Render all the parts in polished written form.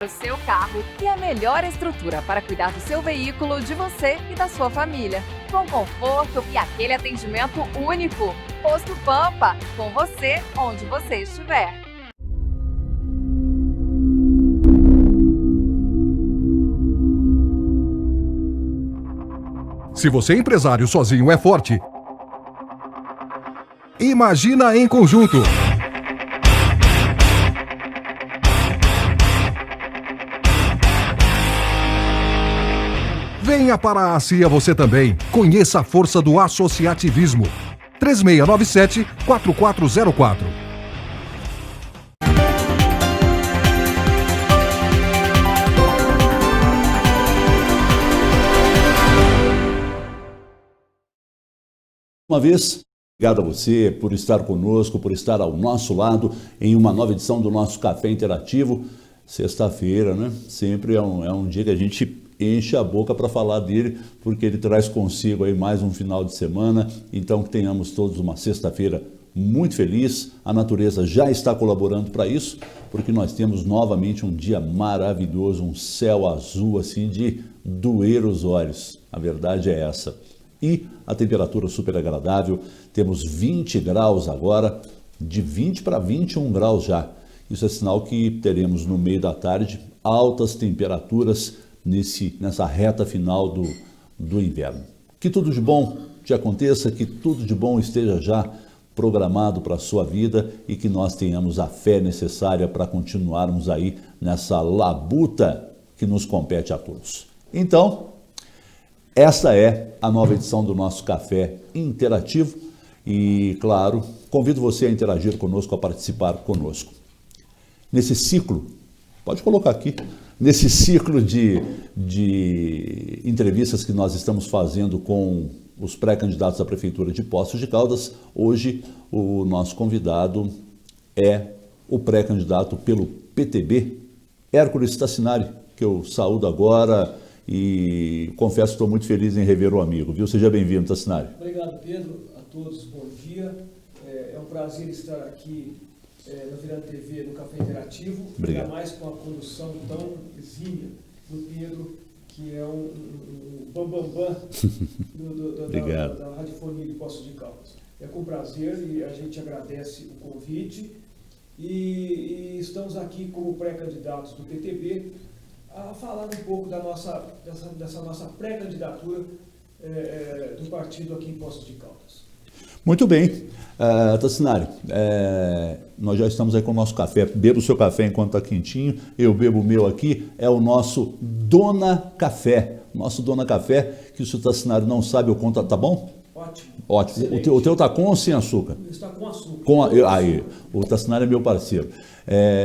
O seu carro e a melhor estrutura para cuidar do seu veículo, de você e da sua família. Com conforto e aquele atendimento único. Posto Pampa, com você onde você estiver. Se você é empresário sozinho é forte, imagina em conjunto. Venha para a ACIA você também. Conheça a força do associativismo. 3697-4404. Uma vez, obrigado a você por estar conosco, por estar ao nosso lado em uma nova edição do nosso Café Interativo. Sexta-feira, né? Sempre é um dia que a gente enche a boca para falar dele, porque ele traz consigo aí mais um final de semana. Então, que tenhamos todos uma sexta-feira muito feliz. A natureza já está colaborando para isso, porque nós temos novamente um dia maravilhoso, um céu azul assim de doer os olhos. A verdade é essa. E a temperatura super agradável, temos 20 graus agora, de 20 para 21 graus já. Isso é sinal que teremos no meio da tarde altas temperaturas nessa reta final do inverno. Que tudo de bom te aconteça, que tudo de bom esteja já programado para a sua vida e que nós tenhamos a fé necessária para continuarmos aí nessa labuta que nos compete a todos. Então, esta é a nova edição do nosso Café Interativo e, claro, convido você a interagir conosco, a participar conosco. Nesse ciclo, pode colocar aqui, nesse ciclo de entrevistas que nós estamos fazendo com os pré-candidatos à Prefeitura de Poços de Caldas, hoje o nosso convidado é o pré-candidato pelo PTB, Hércules Tassinari, que eu saúdo agora e confesso que estou muito feliz em rever o amigo, viu? Seja bem-vindo, Tassinari. Obrigado, Pedro. A todos, bom dia. É um prazer estar aqui no Virando TV, no Café Interativo. Obrigado. Ainda mais com a condução tão exímia do Pedro, que é um bambambam da radiofonia de Poços de Caldas. É com prazer e a gente agradece o convite e estamos aqui como pré-candidatos do PTB a falar um pouco dessa nossa pré-candidatura do partido aqui em Poços de Caldas. Muito bem. Tassinari, nós já estamos aí com o nosso café. Beba o seu café enquanto está quentinho, eu bebo o meu aqui. É o nosso Dona Café. Nosso Dona Café, que se o Tassinari não sabe, eu conto, tá bom? Ótimo. Ótimo. O teu está com ou sem açúcar? Está com açúcar. Aí, o Tassinari é meu parceiro.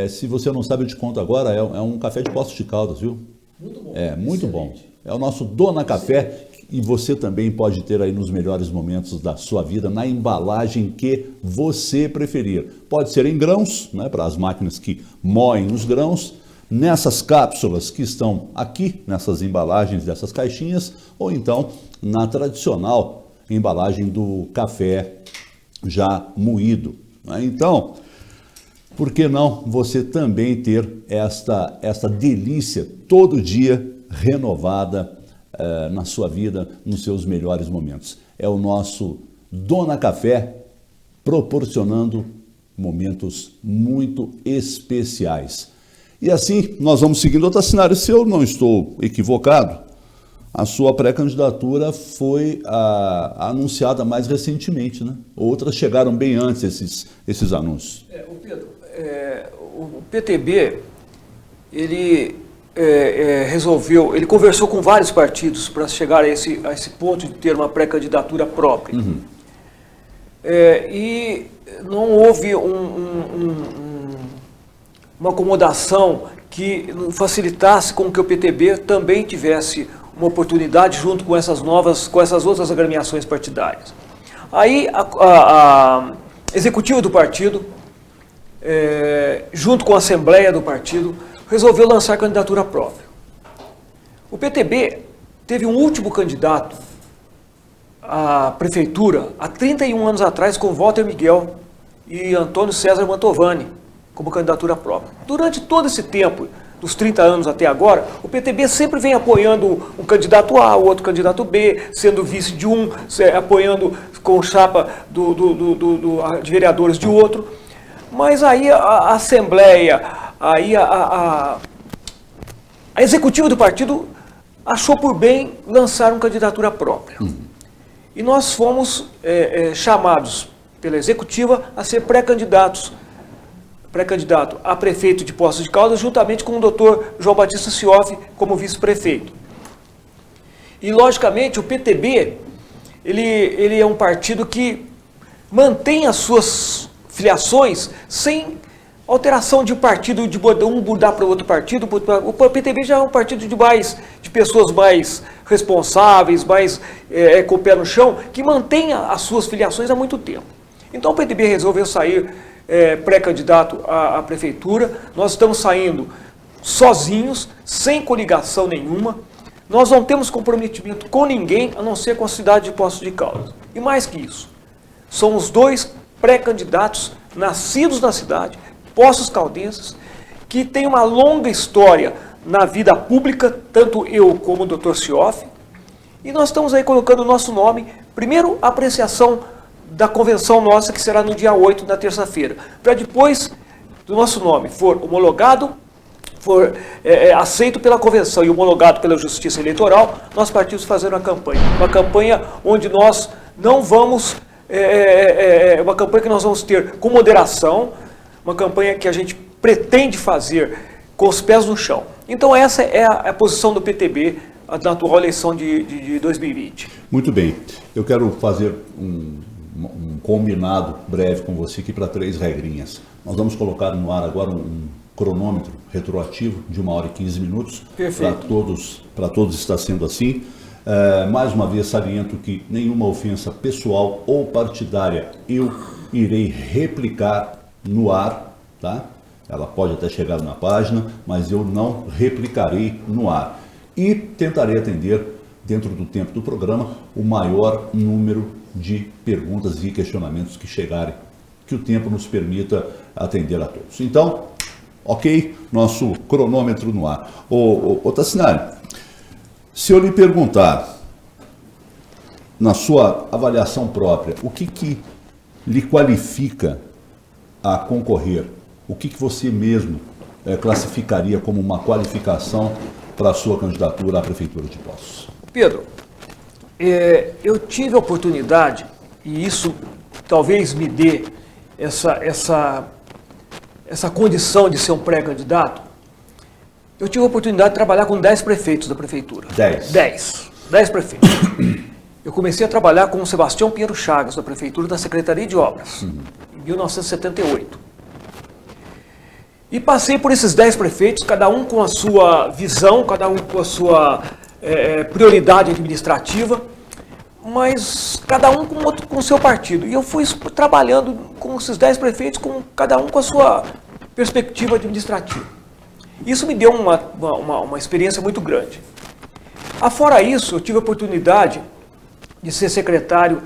Se você não sabe, eu te conto agora, é um café de Poços de Caldas, viu? Muito bom. Muito Excelente. bom. É o nosso Dona Café e você também pode ter aí nos melhores momentos da sua vida, na embalagem que você preferir. Pode ser em grãos, né, para as máquinas que moem os grãos, nessas cápsulas que estão aqui, nessas embalagens dessas caixinhas, ou então na tradicional embalagem do café já moído. Né? Então, por que não você também ter esta delícia todo dia renovada na sua vida, nos seus melhores momentos? É o nosso Dona Café proporcionando momentos muito especiais. E assim, nós vamos seguindo outro cenário. Se eu não estou equivocado, a sua pré-candidatura foi anunciada mais recentemente, né? Outras chegaram bem antes, esses anúncios. O Pedro, o PTB, ele resolveu, ele conversou com vários partidos para chegar a esse ponto de ter uma pré-candidatura própria. Uhum. E não houve uma acomodação que facilitasse com que o PTB também tivesse uma oportunidade junto com essas outras agremiações partidárias. Aí a executiva do partido, junto com a Assembleia do partido, resolveu lançar candidatura própria. O PTB teve um último candidato à prefeitura há 31 anos atrás com Walter Miguel e Antônio César Mantovani como candidatura própria. Durante todo esse tempo dos 30 anos até agora, o PTB sempre vem apoiando um candidato A, o outro candidato B, sendo vice de um, apoiando com chapa de vereadores de outro. Mas aí a Assembleia, aí a executiva do partido achou por bem lançar uma candidatura própria. E nós fomos chamados pela executiva a ser pré-candidato a prefeito de Poços de Caldas, juntamente com o doutor João Batista Sioff como vice-prefeito. E, logicamente, o PTB, ele é um partido que mantém as suas filiações sem alteração de partido, de um mudar para outro partido. O PTB já é um partido de pessoas mais responsáveis, mais com o pé no chão, que mantém as suas filiações há muito tempo. Então o PTB resolveu sair pré-candidato à prefeitura. Nós estamos saindo sozinhos, sem coligação nenhuma. Nós não temos comprometimento com ninguém, a não ser com a cidade de Poços de Caldas. E mais que isso, somos 2 pré-candidatos nascidos na cidade, Poços Caldenses, que tem uma longa história na vida pública, tanto eu como o Dr. Sioff, e nós estamos aí colocando o nosso nome, primeiro a apreciação da convenção nossa, que será no dia 8, na terça-feira, para depois do nosso nome for homologado, for aceito pela convenção e homologado pela Justiça Eleitoral, nós partimos fazendo uma campanha onde nós não vamos, uma campanha que nós vamos ter com moderação, uma campanha que a gente pretende fazer com os pés no chão. Então essa é a posição do PTB na atual eleição de 2020. Muito bem. Eu quero fazer um combinado breve com você aqui para 3 regrinhas. Nós vamos colocar no ar agora um cronômetro retroativo de 1 hora e 15 minutos. Perfeito. Para todos está sendo assim. Mais uma vez saliento que nenhuma ofensa pessoal ou partidária eu irei replicar no ar, tá? Ela pode até chegar na página, mas eu não replicarei no ar. E tentarei atender, dentro do tempo do programa, o maior número de perguntas e questionamentos que chegarem, que o tempo nos permita atender a todos. Então, ok? Nosso cronômetro no ar. Ô Tassinari, se eu lhe perguntar, na sua avaliação própria, o que lhe qualifica a concorrer? O que você mesmo classificaria como uma qualificação para a sua candidatura à Prefeitura de Poços? Pedro, eu tive a oportunidade, e isso talvez me dê essa condição de ser um pré-candidato, eu tive a oportunidade de trabalhar com 10 prefeitos da Prefeitura. 10 prefeitos. Eu comecei a trabalhar com o Sebastião Pinheiro Chagas, da Prefeitura, da Secretaria de Obras, em 1978. E passei por esses 10 prefeitos, cada um com a sua visão, cada um com a sua prioridade administrativa, mas cada um com o seu partido. E eu fui trabalhando com esses 10 prefeitos, cada um com a sua perspectiva administrativa. Isso me deu uma experiência muito grande. Afora isso, eu tive a oportunidade de ser secretário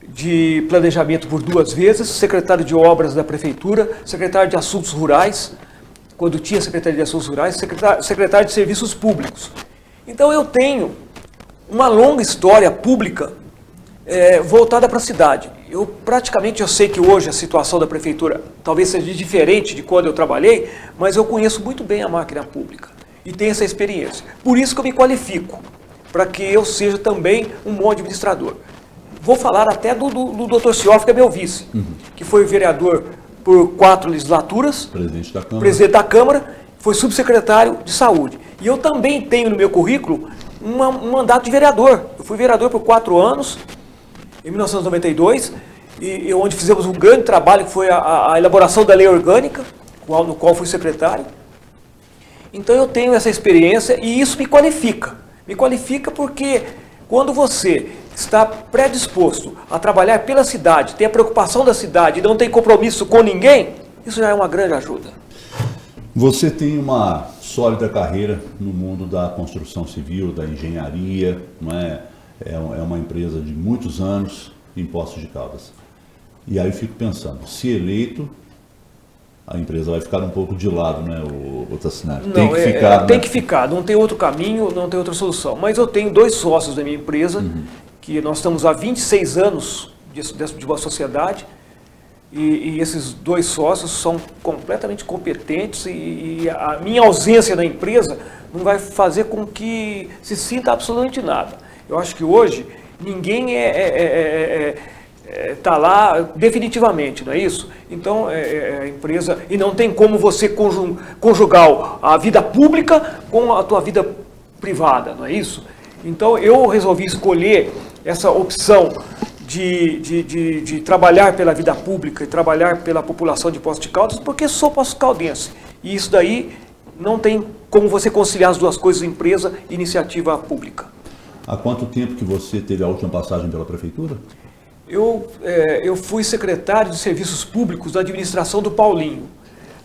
de planejamento por 2 vezes, secretário de obras da prefeitura, secretário de assuntos rurais, quando tinha secretaria de assuntos rurais, secretário de serviços públicos. Então eu tenho uma longa história pública voltada para a cidade. Eu sei que hoje a situação da prefeitura talvez seja diferente de quando eu trabalhei, mas eu conheço muito bem a máquina pública e tenho essa experiência. Por isso que eu me qualifico, para que eu seja também um bom administrador. Vou falar até do Dr. Sioff, que é meu vice, que foi vereador por 4 legislaturas, presidente da Câmara, foi subsecretário de Saúde. E eu também tenho no meu currículo um mandato de vereador. Eu fui vereador por 4 anos, em 1992, onde fizemos um grande trabalho, que foi a elaboração da lei orgânica, no qual fui secretário. Então eu tenho essa experiência e isso me qualifica. Me qualifica porque quando você está predisposto a trabalhar pela cidade, tem a preocupação da cidade e não tem compromisso com ninguém, isso já é uma grande ajuda. Você tem uma sólida carreira no mundo da construção civil, da engenharia, não é? É uma empresa de muitos anos em Poços de Caldas. E aí eu fico pensando, se eleito, a empresa vai ficar um pouco de lado, né, o Tassinari? Não, tem que ficar. Tem que ficar, não tem outro caminho, não tem outra solução. Mas eu tenho 2 sócios da minha empresa, que nós estamos há 26 anos de uma sociedade, e esses 2 sócios são completamente competentes, e a minha ausência na empresa não vai fazer com que se sinta absolutamente nada. Eu acho que hoje ninguém está lá definitivamente, não é isso? Então, a empresa... E não tem como você conjugar a vida pública com a tua vida privada, não é isso? Então, eu resolvi escolher essa opção de trabalhar pela vida pública e trabalhar pela população de Poços de Caldas, porque sou poços-caldense. E isso daí não tem como você conciliar as 2 coisas, empresa e iniciativa pública. Há quanto tempo que você teve a última passagem pela prefeitura? Eu fui secretário de Serviços Públicos da administração do Paulinho,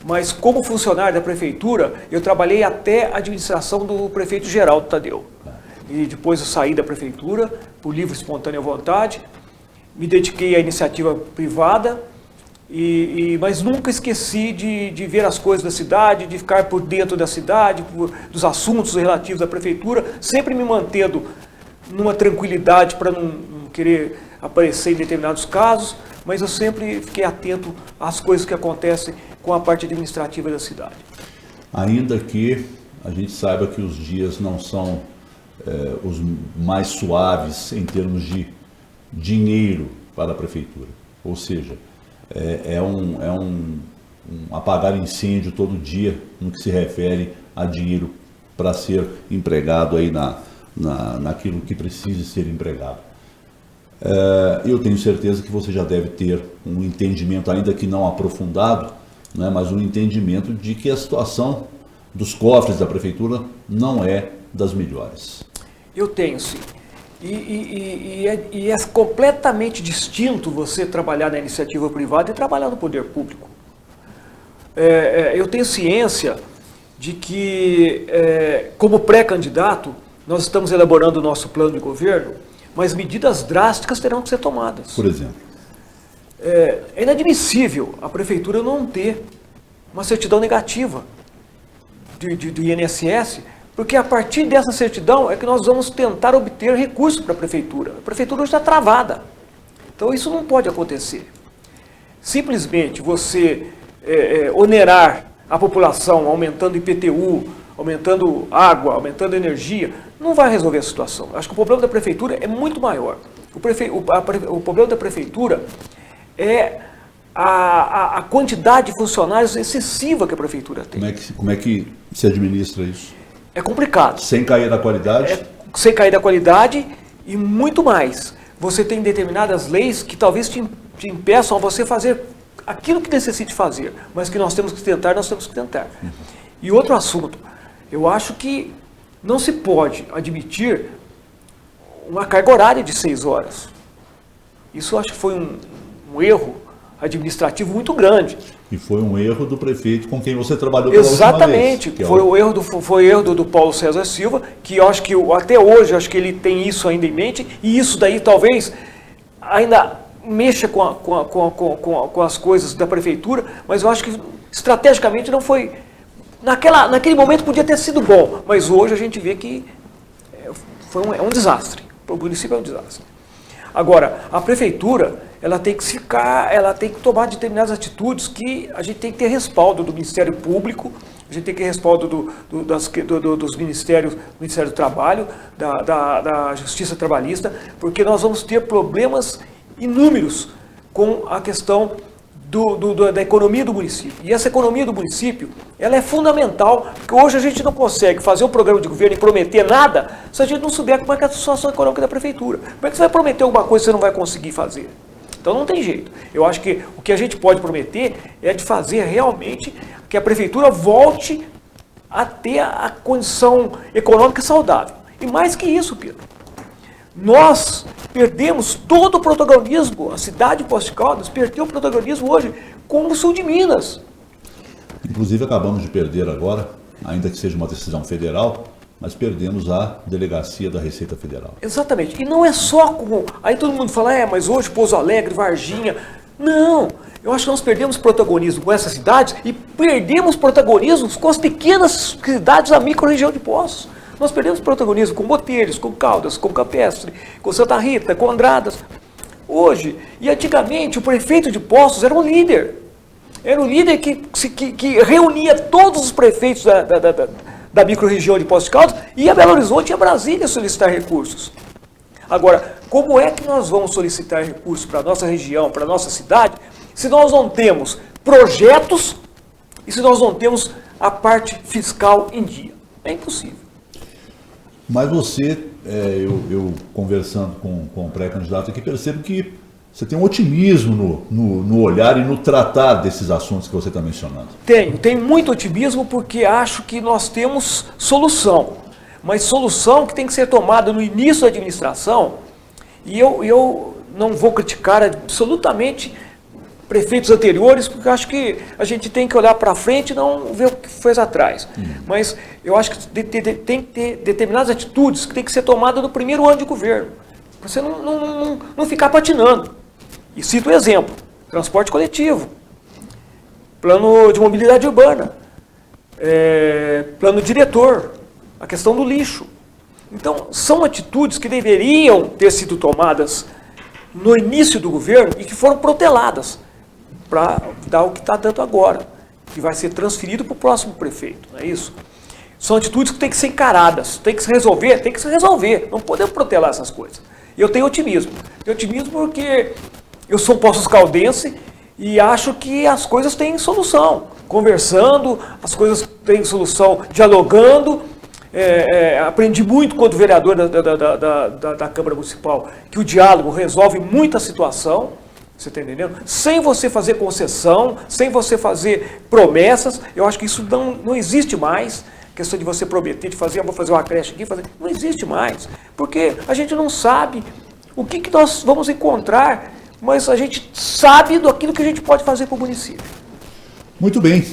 mas como funcionário da prefeitura, eu trabalhei até a administração do prefeito Geraldo Tadeu. E depois eu saí da prefeitura, por livre e espontânea vontade, me dediquei à iniciativa privada, mas nunca esqueci de ver as coisas da cidade, de ficar por dentro da cidade, dos assuntos relativos à prefeitura, sempre me mantendo numa tranquilidade para não querer aparecer em determinados casos, mas eu sempre fiquei atento às coisas que acontecem com a parte administrativa da cidade. Ainda que a gente saiba que os dias não são os mais suaves em termos de dinheiro para a prefeitura, ou seja, é um apagar incêndio todo dia no que se refere a dinheiro para ser empregado aí naquilo que precisa ser empregado. Eu tenho certeza que você já deve ter um entendimento, ainda que não aprofundado, né, mas um entendimento de que a situação dos cofres da prefeitura não é das melhores. Eu tenho, sim. E é completamente distinto você trabalhar na iniciativa privada e trabalhar no poder público. Eu tenho ciência de que, como pré-candidato, nós estamos elaborando o nosso plano de governo, mas medidas drásticas terão que ser tomadas. Por exemplo? É inadmissível a prefeitura não ter uma certidão negativa do INSS, porque a partir dessa certidão é que nós vamos tentar obter recursos para a prefeitura. A prefeitura hoje está travada. Então isso não pode acontecer. Simplesmente você onerar a população aumentando IPTU, aumentando água, aumentando energia, não vai resolver a situação. Acho que o problema da prefeitura é muito maior. O problema da prefeitura é a quantidade de funcionários excessiva que a prefeitura tem. Como é que se administra isso? É complicado. Sem cair da qualidade? Sem cair da qualidade e muito mais. Você tem determinadas leis que talvez te impeçam a você fazer aquilo que necessite fazer, mas que nós temos que tentar. E outro assunto, eu acho que não se pode admitir uma carga horária de 6 horas. Isso eu acho que foi um erro administrativo muito grande. E foi um erro do prefeito com quem você trabalhou pela última vez. Exatamente. Foi erro do Paulo César Silva, que eu acho que até hoje acho que ele tem isso ainda em mente, e isso daí talvez ainda mexa com as coisas da prefeitura, mas eu acho que estrategicamente não foi... Naquele momento podia ter sido bom, mas hoje a gente vê que é um desastre. Para o município é um desastre. Agora, a prefeitura, ela tem que tomar determinadas atitudes que a gente tem que ter respaldo do Ministério Público, a gente tem que ter respaldo dos ministérios, do Ministério do Trabalho, da Justiça Trabalhista, porque nós vamos ter problemas inúmeros com a questão da economia do município. E essa economia do município, ela é fundamental, porque hoje a gente não consegue fazer um programa de governo e prometer nada se a gente não souber como é que é a situação econômica da prefeitura. Como é que você vai prometer alguma coisa que você não vai conseguir fazer? Então não tem jeito. Eu acho que o que a gente pode prometer é de fazer realmente que a prefeitura volte a ter a condição econômica saudável. E mais que isso, Pedro, nós perdemos todo o protagonismo, a cidade de Poços de Caldas perdeu o protagonismo hoje com o sul de Minas. Inclusive acabamos de perder agora, ainda que seja uma decisão federal, mas perdemos a delegacia da Receita Federal. Exatamente. E não é só com... Aí todo mundo fala, mas hoje Pouso Alegre, Varginha... Não, eu acho que nós perdemos protagonismo com essas cidades e perdemos protagonismo com as pequenas cidades da micro-região de Poços. Nós perdemos protagonismo com Botelhos, com Caldas, com Campestre, com Santa Rita, com Andradas. Hoje, e antigamente, o prefeito de Poços era um líder. Era um líder que reunia todos os prefeitos da micro-região de Poços de Caldas e a Belo Horizonte e a Brasília solicitar recursos. Agora, como é que nós vamos solicitar recursos para a nossa região, para a nossa cidade, se nós não temos projetos e se nós não temos a parte fiscal em dia? É impossível. Mas você, eu conversando com o pré-candidato aqui, percebo que você tem um otimismo no olhar e no tratar desses assuntos que você está mencionando. Tenho muito otimismo porque acho que nós temos solução, mas solução que tem que ser tomada no início da administração, e eu não vou criticar absolutamente prefeitos anteriores, porque eu acho que a gente tem que olhar para frente e não ver o que fez atrás. Mas eu acho que tem que ter determinadas atitudes que tem que ser tomadas no primeiro ano de governo, para você não ficar patinando. E cito um exemplo: transporte coletivo, plano de mobilidade urbana, plano diretor, a questão do lixo. Então, são atitudes que deveriam ter sido tomadas no início do governo e que foram proteladas para dar o que está dando agora, que vai ser transferido para o próximo prefeito, não é isso? São atitudes que têm que ser encaradas, tem que se resolver, não podemos protelar essas coisas. E eu tenho otimismo porque eu sou Poços Caldense e acho que as coisas têm solução, conversando, as coisas têm solução dialogando. Aprendi muito quando vereador da Câmara Municipal, que o diálogo resolve muita situação, você está entendendo? Sem você fazer concessão, sem você fazer promessas, eu acho que isso não existe mais. A questão de você prometer, de fazer, vou fazer uma creche aqui, não existe mais. Porque a gente não sabe o que nós vamos encontrar, mas a gente sabe daquilo que a gente pode fazer para o município. Muito bem.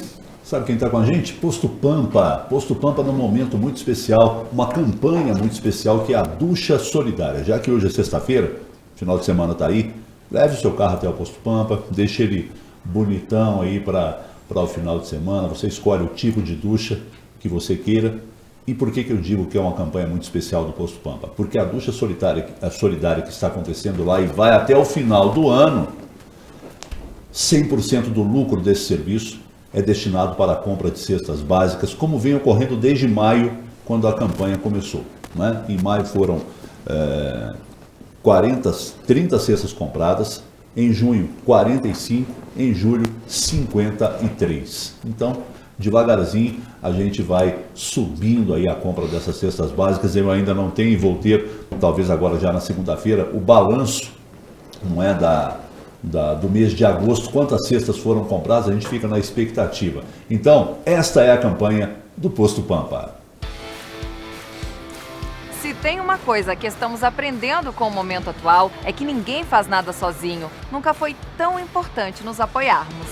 Sabe quem está com a gente? Posto Pampa. Posto Pampa num momento muito especial, uma campanha muito especial que é a Ducha Solidária. Já que hoje é sexta-feira, final de semana está aí, leve o seu carro até o Posto Pampa, deixe ele bonitão aí para o final de semana. Você escolhe o tipo de ducha que você queira. E por que eu digo que é uma campanha muito especial do Posto Pampa? Porque a Ducha Solidária que está acontecendo lá e vai até o final do ano, 100% do lucro desse serviço é destinado para a compra de cestas básicas, como vem ocorrendo desde maio, quando a campanha começou, né? Em maio foram 30 cestas compradas, em junho 45, em julho 53. Então, devagarzinho a gente vai subindo aí a compra dessas cestas básicas. Eu ainda não tenho e vou ter, talvez agora já na segunda-feira, o balanço, não é, do mês de agosto, quantas cestas foram compradas, a gente fica na expectativa. Então, esta é a campanha do Posto Pampa. Se tem uma coisa que estamos aprendendo com o momento atual, é que ninguém faz nada sozinho. Nunca foi tão importante nos apoiarmos.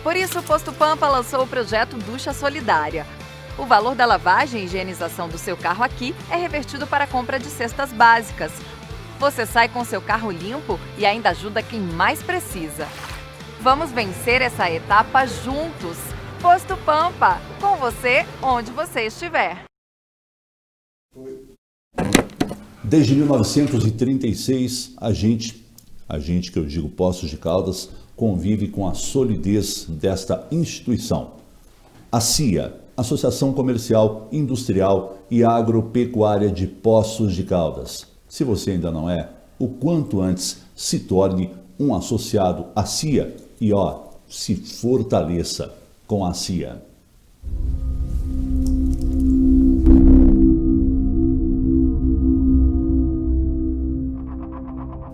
Por isso, o Posto Pampa lançou o projeto Ducha Solidária. O valor da lavagem e higienização do seu carro aqui é revertido para a compra de cestas básicas. Você sai com seu carro limpo e ainda ajuda quem mais precisa. Vamos vencer essa etapa juntos. Posto Pampa, com você onde você estiver. Desde 1936, a gente que eu digo Poços de Caldas, convive com a solidez desta instituição. A CIA, Associação Comercial, Industrial e Agropecuária de Poços de Caldas. Se você ainda não é, o quanto antes se torne um associado à CIA e se fortaleça com a CIA.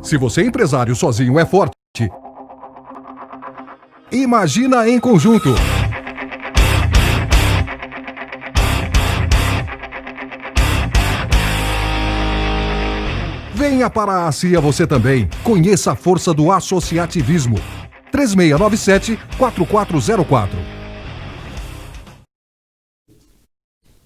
Se você é empresário sozinho é forte, imagina em conjunto. Venha para a CIA você também. Conheça a força do associativismo. 3697-4404.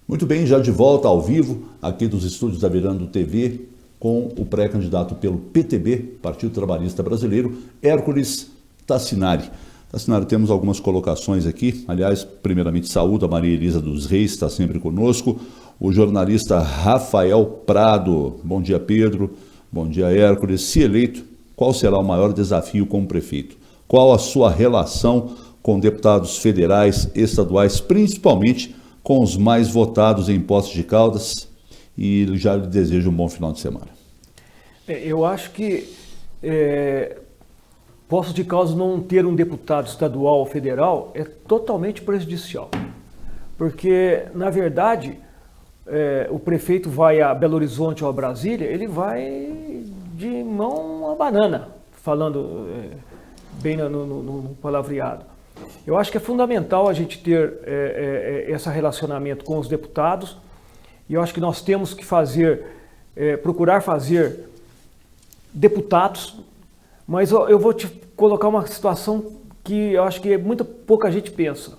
Muito bem, já de volta ao vivo, aqui dos estúdios da Virando TV, com o pré-candidato pelo PTB, Partido Trabalhista Brasileiro, Hércules Tassinari. Tassinari, temos algumas colocações aqui. Aliás, primeiramente, saúdo a Maria Elisa dos Reis, está sempre conosco. O jornalista Rafael Prado. Bom dia, Pedro. Bom dia, Hércules. Se eleito, qual será o maior desafio como prefeito? Qual a sua relação com deputados federais, estaduais, principalmente com os mais votados em Poços de Caldas? E já lhe desejo um bom final de semana. Eu acho que Poços de Caldas não ter um deputado estadual ou federal é totalmente prejudicial. Porque, na verdade, o prefeito vai a Belo Horizonte ou a Brasília, ele vai de mão a banana, falando bem no palavreado. Eu acho que é fundamental a gente ter esse relacionamento com os deputados, e eu acho que nós temos que procurar fazer deputados, mas eu vou te colocar uma situação que eu acho que muito pouca gente pensa.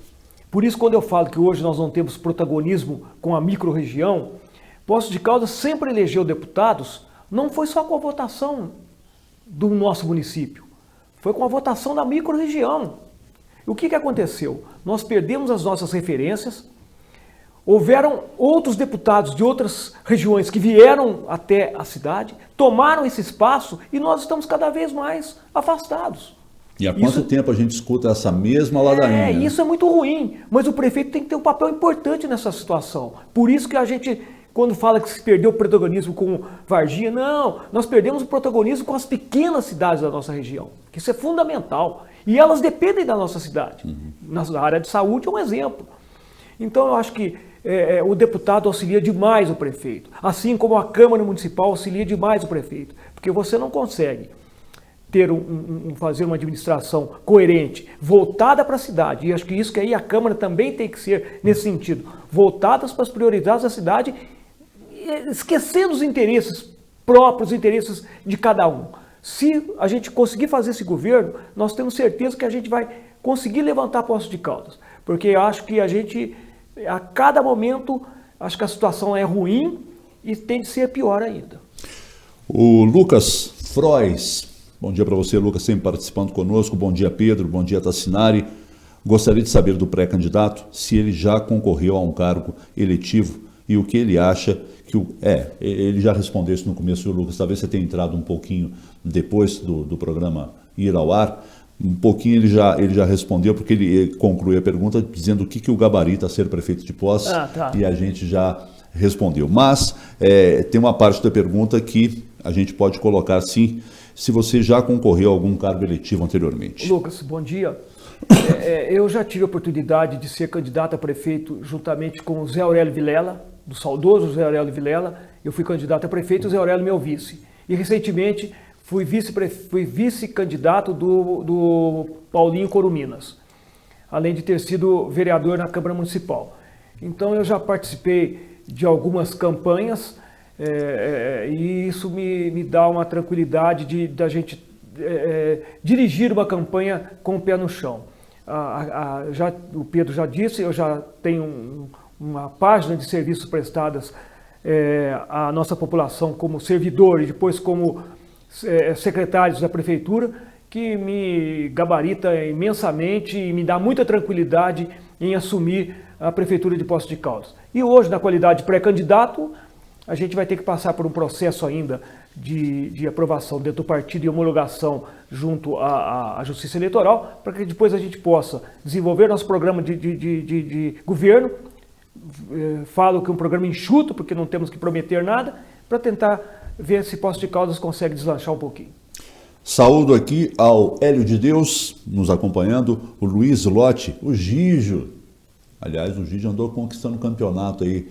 Por isso, quando eu falo que hoje nós não temos protagonismo com a microrregião, Poços de Caldas sempre elegeu deputados, não foi só com a votação do nosso município, foi com a votação da microrregião. O que aconteceu? Nós perdemos as nossas referências, houveram outros deputados de outras regiões que vieram até a cidade, tomaram esse espaço e nós estamos cada vez mais afastados. E há quanto tempo a gente escuta essa mesma ladainha? Isso é muito ruim, mas o prefeito tem que ter um papel importante nessa situação. Por isso que a gente, quando fala que se perdeu o protagonismo com Varginha, não, nós perdemos o protagonismo com as pequenas cidades da nossa região, que isso é fundamental. E elas dependem da nossa cidade. Na área de saúde é um exemplo. Então eu acho que o deputado auxilia demais o prefeito, assim como a Câmara Municipal auxilia demais o prefeito, porque você não consegue fazer uma administração coerente, voltada para a cidade, e acho que isso que aí a Câmara também tem que ser nesse sentido, voltadas para as prioridades da cidade, esquecendo os interesses próprios, os interesses de cada um. Se a gente conseguir fazer esse governo, nós temos certeza que a gente vai conseguir levantar Poços de Caldas, porque eu acho que a cada momento, acho que a situação é ruim e tem de ser pior ainda. O Lucas Frois, bom dia para você, Lucas, sempre participando conosco. Bom dia, Pedro, bom dia, Tassinari. Gostaria de saber do pré-candidato se ele já concorreu a um cargo eletivo e o que ele acha que ele já respondeu isso no começo, Lucas, talvez você tenha entrado um pouquinho depois do programa ir ao ar. Um pouquinho ele já respondeu, porque ele conclui a pergunta dizendo o que o gabarita a ser prefeito de Poços, e a gente já respondeu. Mas tem uma parte da pergunta que a gente pode colocar sim, se você já concorreu a algum cargo eletivo anteriormente. Lucas, bom dia. Eu já tive a oportunidade de ser candidato a prefeito juntamente com o Zé Aurélio Vilela, do saudoso Zé Aurélio Vilela. Eu fui candidato a prefeito, o Zé Aurélio meu vice. E recentemente fui vice-candidato do Paulinho Coruminas, além de ter sido vereador na Câmara Municipal. Então eu já participei de algumas campanhas e isso me dá uma tranquilidade da gente dirigir uma campanha com o pé no chão. O Pedro já disse, eu já tenho uma página de serviços prestados à nossa população como servidor e depois como secretários da prefeitura, que me gabarita imensamente e me dá muita tranquilidade em assumir a prefeitura de Poços de Caldas. E hoje, na qualidade de pré-candidato, a gente vai ter que passar por um processo ainda de aprovação dentro do partido e homologação junto à Justiça Eleitoral, para que depois a gente possa desenvolver nosso programa de governo. Falo que é um programa enxuto, porque não temos que prometer nada, para tentar ver se Poços de Caldas consegue deslanchar um pouquinho. Saúdo aqui ao Hélio de Deus, nos acompanhando, o Luiz Lotti, o Gijo. Aliás, o Gijo andou conquistando o campeonato aí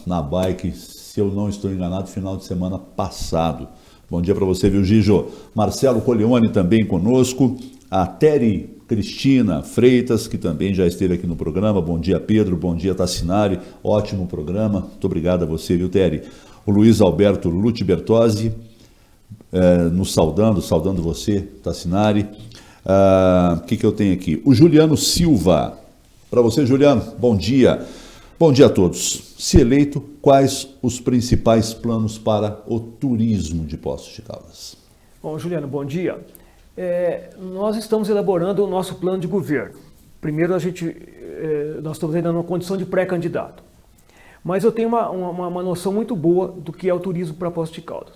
na bike, se eu não estou enganado, final de semana passado. Bom dia para você, viu, Gijo? Marcelo Coleone também conosco, a Teri Cristina Freitas, que também já esteve aqui no programa. Bom dia, Pedro, bom dia, Tassinari, ótimo programa. Muito obrigado a você, viu, Teri? O Luiz Alberto Lute Bertozzi, nos saudando você, Tassinari. O que eu tenho aqui? O Juliano Silva. Para você, Juliano, bom dia. Bom dia a todos. Se eleito, quais os principais planos para o turismo de Poços de Caldas? Bom, Juliano, bom dia. Nós estamos elaborando o nosso plano de governo. Primeiro, nós estamos ainda numa condição de pré-candidato. Mas eu tenho uma noção muito boa do que é o turismo para Poços de Caldas.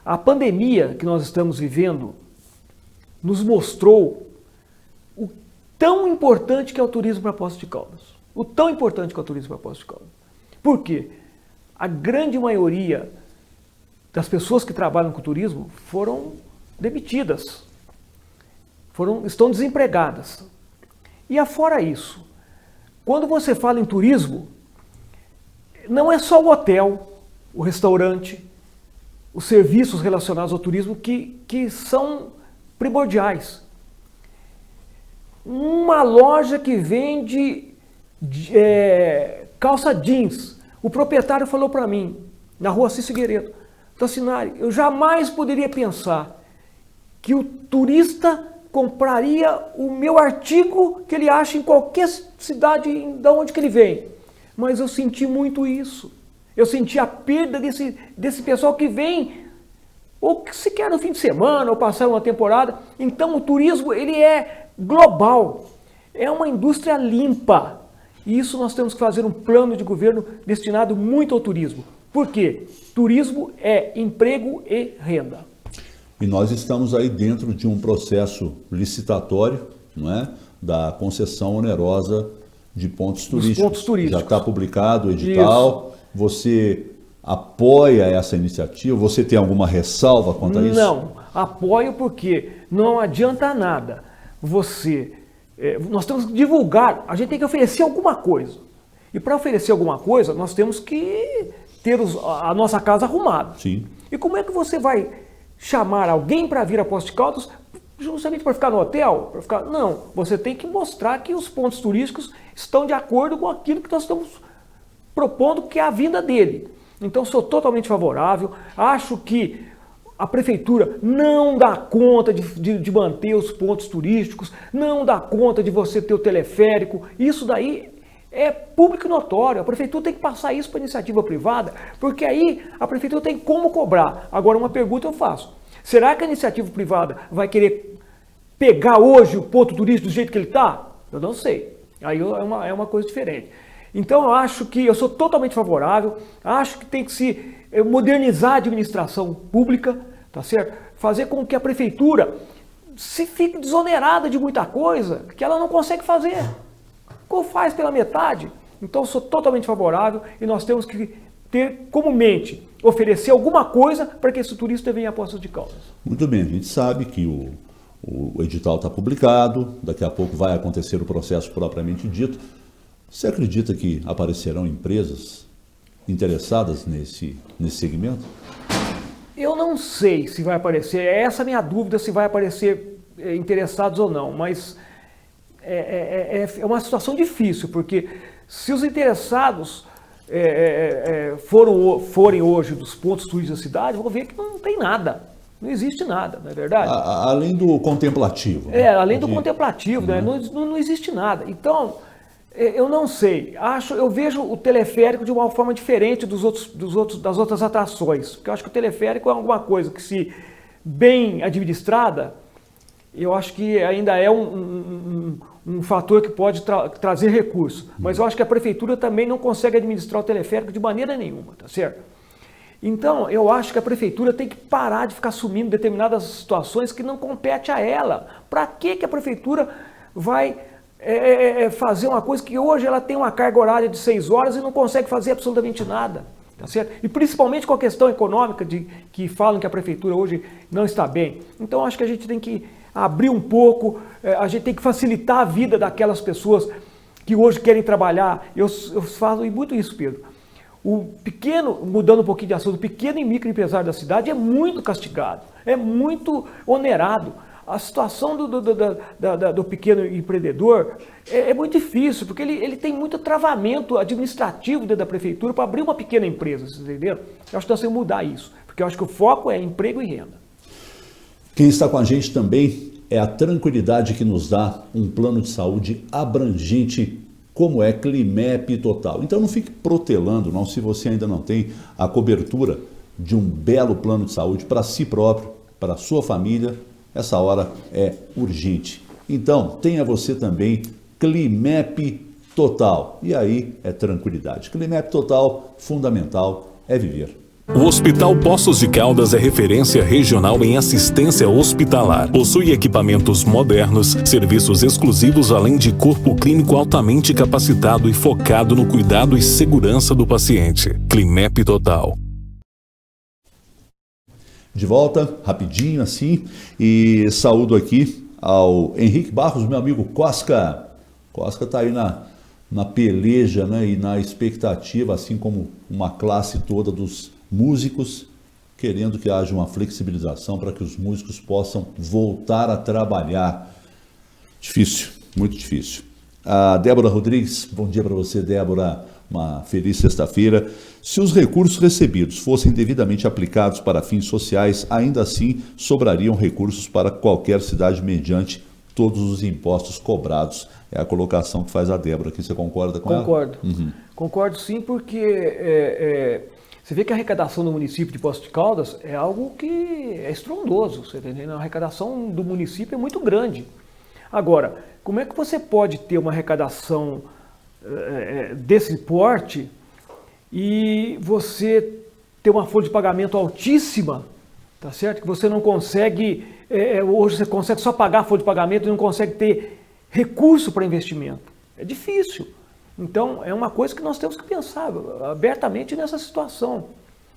A pandemia que nós estamos vivendo nos mostrou o tão importante que é o turismo para Poços de Caldas. O tão importante que é o turismo para Poços de Caldas. Por quê? A grande maioria das pessoas que trabalham com turismo foram demitidas, estão desempregadas. E afora isso, quando você fala em turismo, não é só o hotel, o restaurante, os serviços relacionados ao turismo que são primordiais. Uma loja que vende calça jeans, o proprietário falou para mim, na rua Assis Figueiredo, Tassinari, eu jamais poderia pensar que o turista compraria o meu artigo que ele acha em qualquer cidade de onde que ele vem. Mas eu senti muito isso. Eu senti a perda desse pessoal que vem, ou que sequer no fim de semana, ou passar uma temporada. Então o turismo, ele é global. É uma indústria limpa. E isso nós temos que fazer um plano de governo destinado muito ao turismo. Por quê? Turismo é emprego e renda. E nós estamos aí dentro de um processo licitatório, não é? Da concessão onerosa de pontos turísticos. Pontos turísticos. Já está publicado o edital. Isso. Você apoia essa iniciativa? Você tem alguma ressalva quanto a isso? Não, apoio porque não adianta nada. Nós temos que divulgar, a gente tem que oferecer alguma coisa. E para oferecer alguma coisa, nós temos que ter a nossa casa arrumada. Sim. E como é que você vai chamar alguém para vir a Poços de Caldas justamente para ficar no hotel? Não, você tem que mostrar que os pontos turísticos estão de acordo com aquilo que nós estamos propondo, que é a vinda dele. Então, sou totalmente favorável, acho que a prefeitura não dá conta de manter os pontos turísticos, não dá conta de você ter o teleférico, isso daí é público e notório. A prefeitura tem que passar isso para a iniciativa privada, porque aí a prefeitura tem como cobrar. Agora, uma pergunta eu faço. Será que a iniciativa privada vai querer pegar hoje o ponto turístico do jeito que ele está? Eu não sei. Aí é uma coisa diferente. Então, eu sou totalmente favorável, acho que tem que se modernizar a administração pública, tá certo? Fazer com que a prefeitura se fique desonerada de muita coisa que ela não consegue fazer. Ou faz pela metade. Então, sou totalmente favorável e nós temos que ter como mente oferecer alguma coisa para que esse turista venha a Poços de Caldas. Muito bem, a gente sabe que o edital está publicado, daqui a pouco vai acontecer o processo propriamente dito. Você acredita que aparecerão empresas interessadas nesse segmento? Eu não sei se vai aparecer, essa é a minha dúvida, se vai aparecer interessados ou não, mas é uma situação difícil, porque se os interessados forem hoje dos pontos turísticos da cidade, vão ver que não tem nada, não existe nada, não é verdade? Além do contemplativo. Além do contemplativo, né? Não existe nada. Então, eu não sei, eu vejo o teleférico de uma forma diferente das outras atrações, porque eu acho que o teleférico é alguma coisa que, se bem administrada, eu acho que ainda é um fator que pode trazer recursos, mas eu acho que a prefeitura também não consegue administrar o teleférico de maneira nenhuma, tá certo? Então, eu acho que a prefeitura tem que parar de ficar assumindo determinadas situações que não compete a ela. Para que a prefeitura vai fazer uma coisa que hoje ela tem uma carga horária de 6 horas e não consegue fazer absolutamente nada, tá certo? E principalmente com a questão econômica que falam que a prefeitura hoje não está bem. Então acho que a gente tem que abrir um pouco, a gente tem que facilitar a vida daquelas pessoas que hoje querem trabalhar. Eu falo muito isso, Pedro. O pequeno, mudando um pouquinho de assunto, o pequeno e microempresário da cidade é muito castigado, é muito onerado. A situação do pequeno empreendedor é muito difícil, porque ele tem muito travamento administrativo dentro da prefeitura para abrir uma pequena empresa, vocês entenderam? Eu acho que nós temos que mudar isso, porque eu acho que o foco é emprego e renda. Quem está com a gente também é a tranquilidade que nos dá um plano de saúde abrangente, como é Climep Total. Então não fique protelando, não, se você ainda não tem a cobertura de um belo plano de saúde para si próprio, para a sua família, essa hora é urgente. Então, tenha você também Climep Total. E aí é tranquilidade. Climep Total, fundamental é viver. O Hospital Poços de Caldas é referência regional em assistência hospitalar. Possui equipamentos modernos, serviços exclusivos, além de corpo clínico altamente capacitado e focado no cuidado e segurança do paciente. Climep Total. De volta, rapidinho assim, e saúdo aqui ao Henrique Barros, meu amigo Cosca. Cosca está aí na peleja, né, e na expectativa, assim como uma classe toda dos músicos, querendo que haja uma flexibilização para que os músicos possam voltar a trabalhar. Difícil, muito difícil. A Débora Rodrigues, bom dia para você, Débora, uma feliz sexta-feira. Se os recursos recebidos fossem devidamente aplicados para fins sociais, ainda assim sobrariam recursos para qualquer cidade mediante todos os impostos cobrados. É a colocação que faz a Débora aqui. Você concorda com ela? Concordo. Concordo sim, porque você vê que a arrecadação do município de Poços de Caldas é algo que é estrondoso. Você tá entendendo? A arrecadação do município é muito grande. Agora, como é que você pode ter uma arrecadação desse porte e você ter uma folha de pagamento altíssima, tá certo? Que você não consegue, hoje você consegue só pagar a folha de pagamento e não consegue ter recurso para investimento. É difícil. Então, é uma coisa que nós temos que pensar abertamente nessa situação,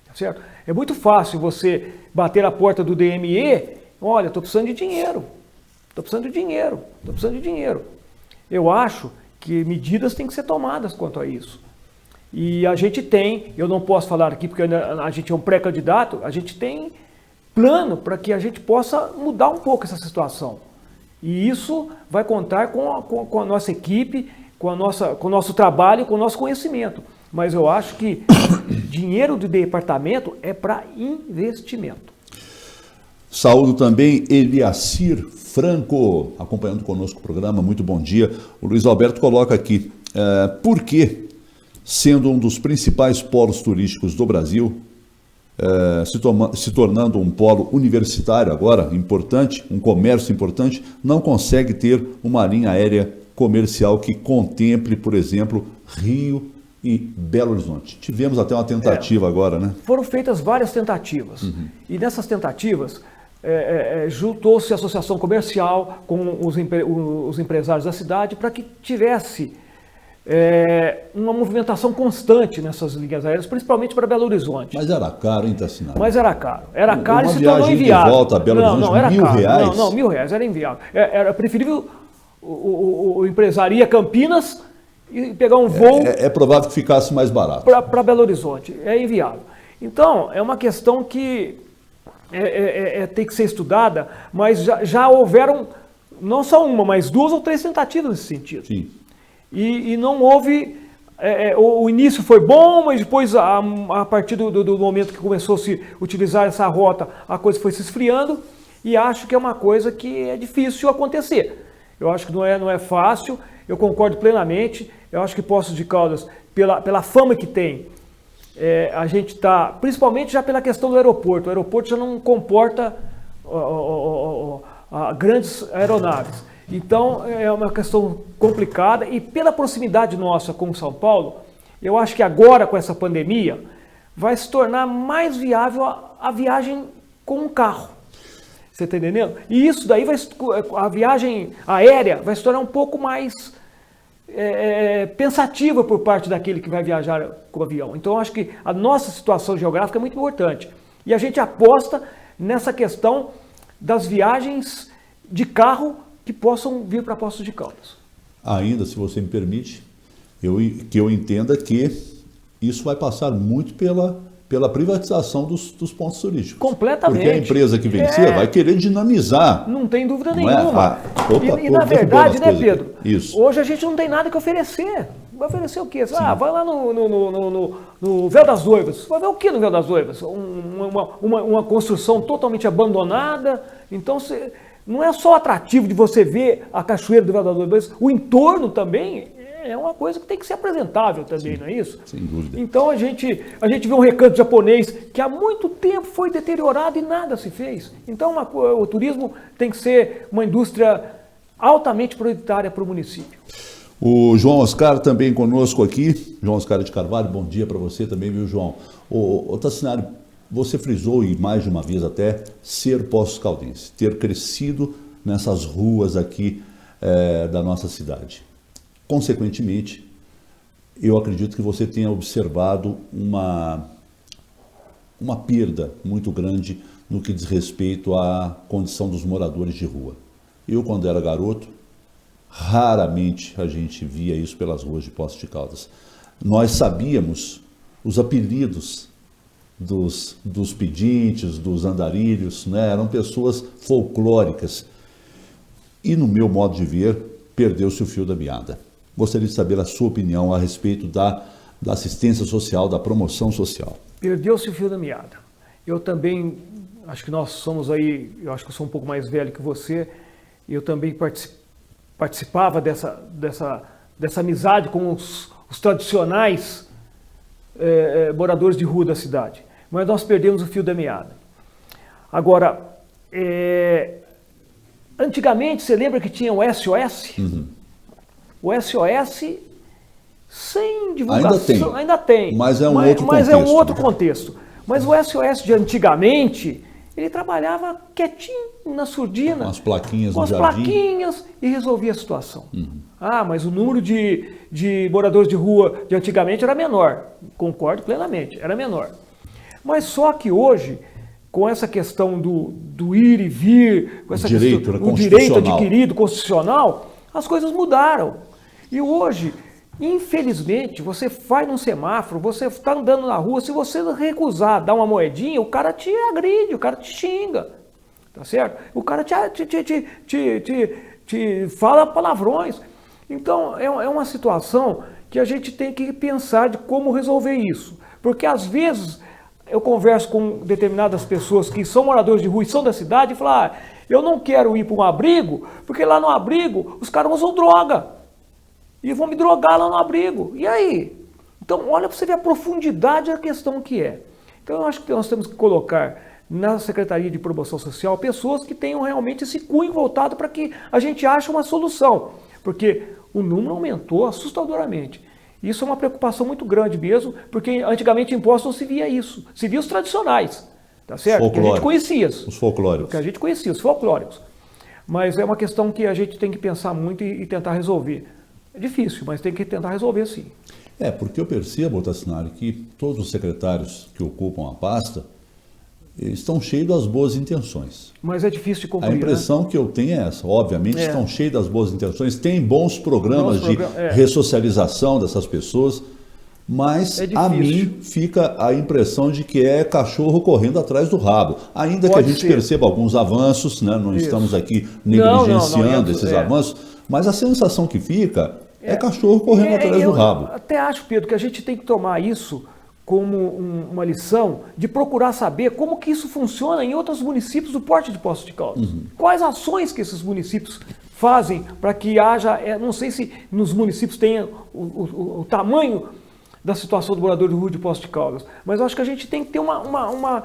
tá certo? É muito fácil você bater a porta do DME, olha, estou precisando de dinheiro, estou precisando de dinheiro, estou precisando de dinheiro. Eu acho que medidas têm que ser tomadas quanto a isso. E a gente tem, eu não posso falar aqui porque a gente é um pré-candidato, a gente tem plano para que a gente possa mudar um pouco essa situação. E isso vai contar com a nossa equipe, com o nosso trabalho, com o nosso conhecimento. Mas eu acho que dinheiro do departamento é para investimento. Saúdo também Eliacir Franco, acompanhando conosco o programa, muito bom dia. O Luiz Alberto coloca aqui, por que, sendo um dos principais polos turísticos do Brasil, se tornando um polo universitário agora, importante, um comércio importante, não consegue ter uma linha aérea comercial que contemple, por exemplo, Rio e Belo Horizonte. Tivemos até uma tentativa agora, né? Foram feitas várias tentativas. E nessas tentativas, juntou-se a associação comercial com os empresários da cidade para que tivesse uma movimentação constante nessas linhas aéreas, principalmente para Belo Horizonte. Mas era caro, hein, Tassinaro? Mas era caro. Era caro e se tornou inviável. Uma viagem de volta a Belo Horizonte, era R$1.000? Caro. Não, R$1.000, era inviável. Era preferível o empresário ir a Campinas e pegar um voo... É provável que ficasse mais barato. Para Belo Horizonte. É inviável. Então, é uma questão que tem que ser estudada, mas já houveram, não só uma, mas 2 ou 3 tentativas nesse sentido. Sim. E não houve... o início foi bom, mas depois, a partir do momento que começou a se utilizar essa rota, a coisa foi se esfriando, e acho que é uma coisa que é difícil acontecer. Eu acho que não é fácil, eu concordo plenamente. Eu acho que Poços de Caldas, pela fama que tem, a gente está, principalmente já pela questão do aeroporto. O aeroporto já não comporta grandes aeronaves. Então, é uma questão complicada. E pela proximidade nossa com São Paulo, eu acho que agora, com essa pandemia, vai se tornar mais viável a viagem com um carro. Você está entendendo? E isso daí, a viagem aérea vai se tornar um pouco mais pensativa por parte daquele que vai viajar com o avião. Então, eu acho que a nossa situação geográfica é muito importante. E a gente aposta nessa questão das viagens de carro que possam vir para Poços de Caldas. Ainda, se você me permite, que eu entenda que isso vai passar muito pela privatização dos pontos turísticos. Completamente. Porque a empresa que vencer vai querer dinamizar. Não tem dúvida Não nenhuma. E na verdade, né, Pedro? Isso. Hoje a gente não tem nada que oferecer. Vai oferecer o quê? Vai lá no Véu das Noivas. Vai ver o que no Véu das Noivas? Uma construção totalmente abandonada. Então, não é só atrativo de você ver a cachoeira do Véu das Noivas, o entorno também é uma coisa que tem que ser apresentável também, não é isso? Sem dúvida. Então a gente vê um recanto japonês que há muito tempo foi deteriorado e nada se fez. Então o turismo tem que ser uma indústria altamente prioritária para o município. O João Oscar também conosco aqui. João Oscar de Carvalho, bom dia para você também, viu, João? O Tassinari, você frisou, e mais de uma vez até, ser Poços Caldense, ter crescido nessas ruas aqui da nossa cidade. Consequentemente, eu acredito que você tenha observado uma perda muito grande no que diz respeito à condição dos moradores de rua. Eu, quando era garoto, raramente a gente via isso pelas ruas de Poços de Caldas. Nós sabíamos os apelidos dos pedintes, dos andarilhos, né? Eram pessoas folclóricas. E, no meu modo de ver, perdeu-se o fio da meada. Gostaria de saber a sua opinião a respeito da assistência social, da promoção social. Perdeu-se o fio da meada. Eu também, acho que nós somos aí, eu acho que eu sou um pouco mais velho que você, eu também participava dessa amizade com os tradicionais moradores de rua da cidade. Mas nós perdemos o fio da meada. Agora, antigamente, você lembra que tinha o SOS? Uhum. O SOS, sem divulgação, ainda tem. Mas é um outro contexto. Mas o SOS de antigamente, ele trabalhava quietinho na surdina. Com as plaquinhas com no as jardim. Plaquinhas e resolvia a situação. Uhum. Mas o número de moradores de rua de antigamente era menor. Concordo plenamente, era menor. Mas só que hoje, com essa questão do ir e vir, com essa direito, questão, o direito adquirido constitucional, as coisas mudaram. E hoje, infelizmente, você vai num semáforo, você está andando na rua, se você recusar dar uma moedinha, o cara te agride, o cara te xinga, tá certo? O cara te fala palavrões. Então, é uma situação que a gente tem que pensar de como resolver isso. Porque, às vezes, eu converso com determinadas pessoas que são moradores de rua e são da cidade e falam, eu não quero ir para um abrigo, porque lá no abrigo os caras usam droga. E vão me drogar lá no abrigo. E aí? Então, olha para você ver a profundidade da questão que é. Então, eu acho que nós temos que colocar na Secretaria de Promoção Social pessoas que tenham realmente esse cunho voltado para que a gente ache uma solução. Porque o número aumentou assustadoramente. Isso é uma preocupação muito grande mesmo, porque antigamente em Poços não se via isso. Se via os tradicionais, tá certo? Que a gente conhecia. Os folclóricos. Que a gente conhecia, os folclóricos. Mas é uma questão que a gente tem que pensar muito e tentar resolver. É difícil, mas tem que tentar resolver sim. Porque eu percebo, Tassinari, que todos os secretários que ocupam a pasta estão cheios das boas intenções. Mas é difícil de cumprir. A impressão que eu tenho é essa. Obviamente estão cheios das boas intenções, tem bons programas de ressocialização dessas pessoas, mas a mim fica a impressão de que é cachorro correndo atrás do rabo. Ainda que a gente perceba alguns avanços, né? Não estamos aqui negligenciando esses avanços, mas a sensação que fica é cachorro correndo atrás do rabo. Até acho, Pedro, que a gente tem que tomar isso como uma lição de procurar saber como que isso funciona em outros municípios do porte de Poços de Caldas. Uhum. Quais ações que esses municípios fazem para que haja, não sei se nos municípios tem o tamanho da situação do morador de rua de Poços de Caldas, mas eu acho que a gente tem que ter uma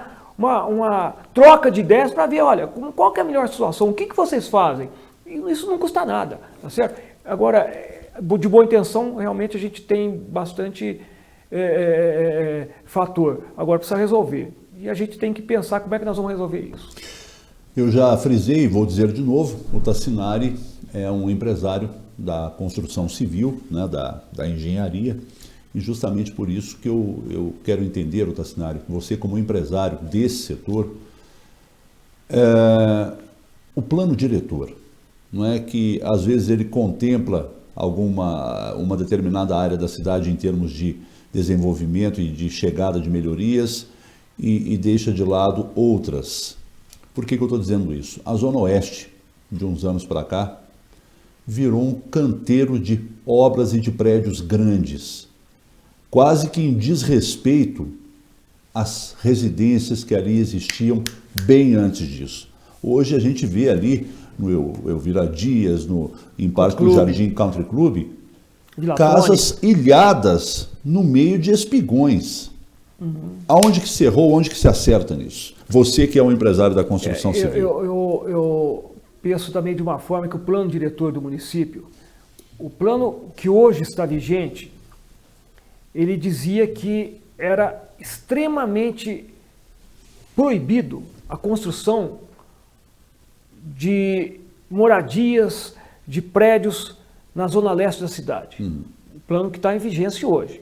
troca de ideias para ver, olha, qual que é a melhor situação, o que vocês fazem? Isso não custa nada, tá certo? Agora, de boa intenção, realmente a gente tem bastante fator. Agora precisa resolver. E a gente tem que pensar como é que nós vamos resolver isso. Eu já frisei e vou dizer de novo, o Tassinari é um empresário da construção civil, né, da engenharia, e justamente por isso que eu quero entender, o Tassinari, você como empresário desse setor, o plano diretor, não é que às vezes ele contempla uma determinada área da cidade em termos de desenvolvimento e de chegada de melhorias e deixa de lado outras. Por que eu estou dizendo isso? A Zona Oeste, de uns anos para cá, virou um canteiro de obras e de prédios grandes, quase que em desrespeito às residências que ali existiam bem antes disso. Hoje a gente vê ali no Elvira Dias, em parte do Jardim Country Club, casas ilhadas no meio de espigões. Aonde que se errou, onde que se acerta nisso? Você que é um empresário da construção civil. Eu penso também de uma forma que o plano diretor do município, o plano que hoje está vigente, ele dizia que era extremamente proibido a construção de moradias, de prédios na zona leste da cidade. O plano que está em vigência hoje.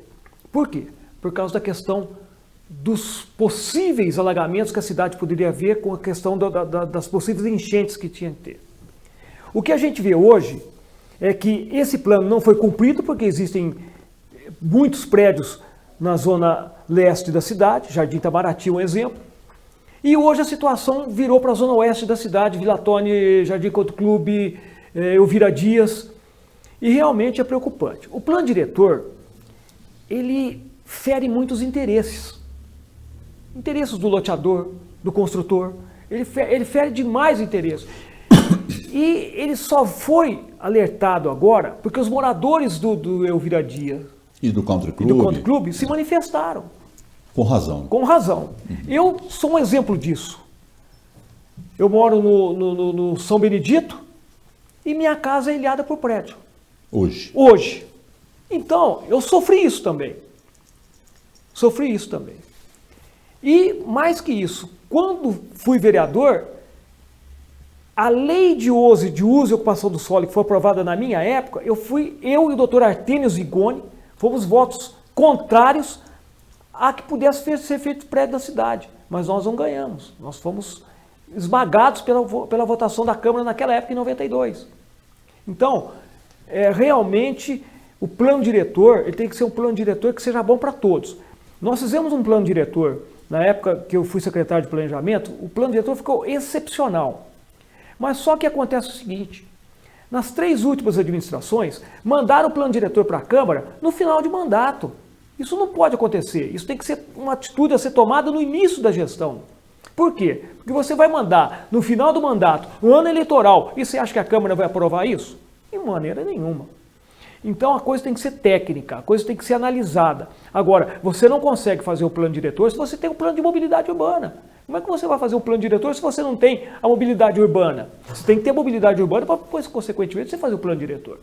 Por quê? Por causa da questão dos possíveis alagamentos que a cidade poderia haver com a questão das possíveis enchentes que tinha que ter. O que a gente vê hoje é que esse plano não foi cumprido porque existem muitos prédios na zona leste da cidade, Jardim Itamaraty é um exemplo, e hoje a situação virou para a zona oeste da cidade, Vila Tônia, Jardim Couto Clube, Elvira Dias, e realmente é preocupante. O plano diretor, ele fere muitos interesses do loteador, do construtor, ele fere demais interesses. E ele só foi alertado agora porque os moradores do Elvira Dias e do Country Club se manifestaram. Com razão. Com razão. Eu sou um exemplo disso. Eu moro no São Benedito e minha casa é ilhada por prédio. Hoje. Então, eu sofri isso também. E, mais que isso, quando fui vereador, a lei de uso e ocupação do solo que foi aprovada na minha época, eu e o doutor Artênio Zigoni, fomos votos contrários a que pudesse ser feito prédio da cidade. Mas nós não ganhamos. Nós fomos esmagados pela votação da Câmara naquela época, em 92. Então, realmente, o plano diretor, ele tem que ser um plano diretor que seja bom para todos. Nós fizemos um plano diretor, na época que eu fui secretário de planejamento, o plano diretor ficou excepcional. Mas só que acontece o seguinte, nas 3 últimas administrações, mandaram o plano diretor para a Câmara no final de mandato. Isso não pode acontecer, isso tem que ser uma atitude a ser tomada no início da gestão. Por quê? Porque você vai mandar no final do mandato, no ano eleitoral, e você acha que a Câmara vai aprovar isso? De maneira nenhuma. Então a coisa tem que ser técnica, a coisa tem que ser analisada. Agora, você não consegue fazer o plano diretor se você tem um plano de mobilidade urbana. Como é que você vai fazer um plano diretor se você não tem a mobilidade urbana? Você tem que ter a mobilidade urbana para depois, consequentemente, você fazer o plano diretor.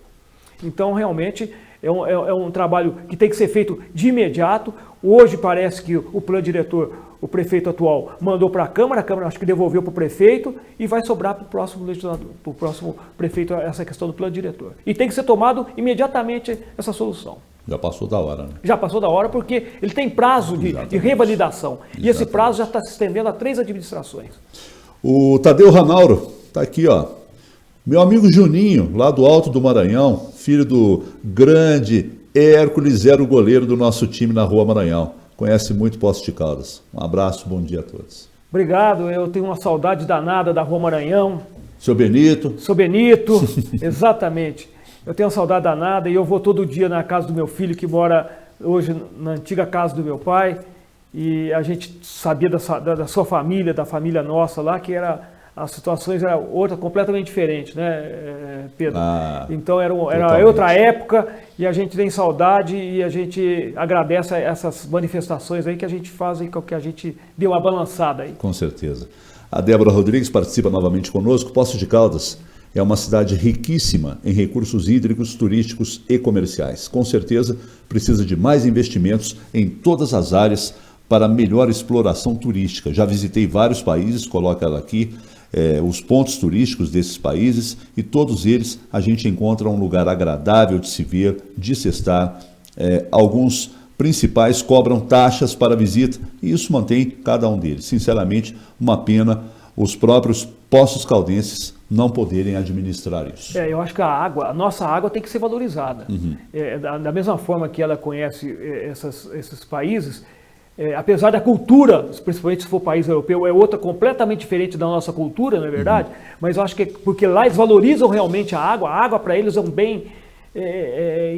Então, realmente, é um trabalho que tem que ser feito de imediato. Hoje parece que o plano diretor, o prefeito atual, mandou para a Câmara acho que devolveu para o prefeito e vai sobrar para o próximo legislador, para o próximo prefeito essa questão do plano diretor. E tem que ser tomado imediatamente essa solução. Já passou da hora, né? Já passou da hora porque ele tem prazo de revalidação. E esse prazo já está se estendendo a 3 administrações. O Tadeu Ranauro está aqui, ó. Meu amigo Juninho, lá do Alto do Maranhão, filho do grande Hércules, era o goleiro do nosso time na Rua Maranhão. Conhece muito Poços de Caldas. Um abraço, bom dia a todos. Obrigado, eu tenho uma saudade danada da Rua Maranhão. Seu Benito. Seu Benito, exatamente. Eu tenho uma saudade danada e eu vou todo dia na casa do meu filho, que mora hoje na antiga casa do meu pai. E a gente sabia da sua família, da família nossa lá, que as situações eram completamente diferentes, né, Pedro? Então era outra época e a gente tem saudade e a gente agradece essas manifestações aí que a gente faz e que a gente deu uma balançada aí. Com certeza. A Débora Rodrigues participa novamente conosco. Poços de Caldas é uma cidade riquíssima em recursos hídricos, turísticos e comerciais. Com certeza precisa de mais investimentos em todas as áreas para melhor exploração turística. Já visitei vários países, coloca ela aqui, os pontos turísticos desses países, e todos eles a gente encontra um lugar agradável de se ver, de se estar. Alguns principais cobram taxas para visita e isso mantém cada um deles. Sinceramente, uma pena os próprios poços caldenses não poderem administrar isso. Eu acho que a nossa água tem que ser valorizada. Da mesma forma que ela conhece esses países, apesar da cultura, principalmente se for país europeu, é outra completamente diferente da nossa cultura, não é verdade? Mas eu acho que é porque lá eles valorizam realmente a água para eles é um bem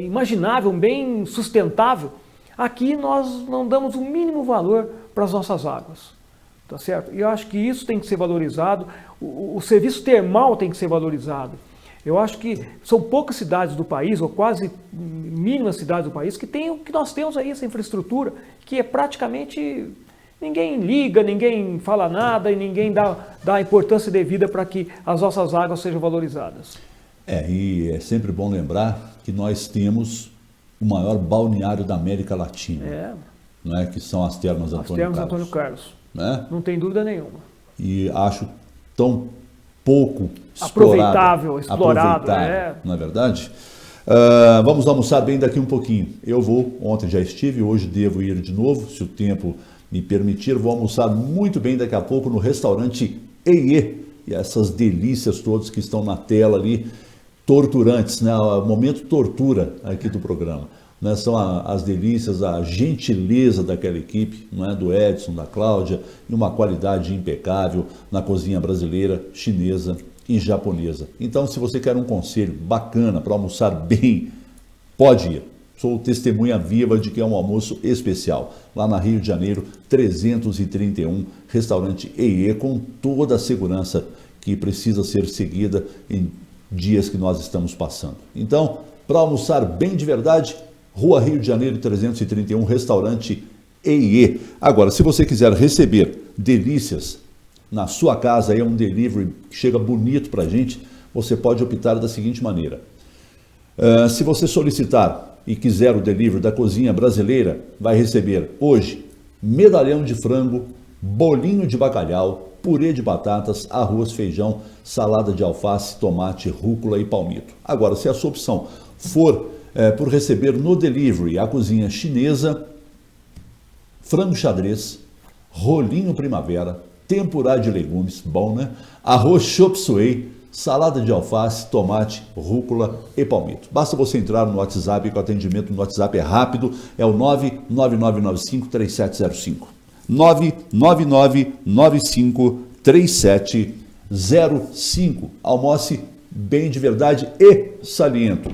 imaginável, um bem sustentável. Aqui nós não damos o mínimo valor para as nossas águas, tá certo? E eu acho que isso tem que ser valorizado, o serviço termal tem que ser valorizado. Eu acho que são poucas cidades do país, ou quase mínimas cidades do país, que tem o que nós temos aí, essa infraestrutura, que é praticamente... Ninguém liga, ninguém fala nada e ninguém dá a importância devida para que as nossas águas sejam valorizadas. E é sempre bom lembrar que nós temos o maior balneário da América Latina, né, que são as Termas Antônio Carlos. Né? Não tem dúvida nenhuma. E acho tão pouco explorado, não é verdade? Vamos almoçar bem daqui um pouquinho. Eu vou, ontem já estive, hoje devo ir de novo, se o tempo me permitir, vou almoçar muito bem daqui a pouco no restaurante EIE. E essas delícias todas que estão na tela ali, torturantes, né? O momento tortura aqui do programa. Né? São as delícias, a gentileza daquela equipe, não é? Do Edson, da Cláudia, e uma qualidade impecável na cozinha brasileira, chinesa e japonesa. Então, se você quer um conselho bacana para almoçar bem, pode ir. Sou testemunha viva de que é um almoço especial. Lá na Rio de Janeiro, 331, restaurante EIE, com toda a segurança que precisa ser seguida em dias que nós estamos passando. Então, para almoçar bem de verdade, Rua Rio de Janeiro, 331, restaurante EIE. Agora, se você quiser receber delícias na sua casa, aí é um delivery que chega bonito para a gente, você pode optar da seguinte maneira. Se você solicitar e quiser o delivery da cozinha brasileira, vai receber hoje medalhão de frango, bolinho de bacalhau, purê de batatas, arroz, feijão, salada de alface, tomate, rúcula e palmito. Agora, se a sua opção for por receber no delivery a cozinha chinesa, frango xadrez, rolinho primavera, tempurá de legumes, bom, né? Arroz chop suey, salada de alface, tomate, rúcula e palmito. Basta você entrar no WhatsApp, que o atendimento no WhatsApp é rápido, é o 99995-3705. 99995-3705. Almoce bem de verdade e saliento.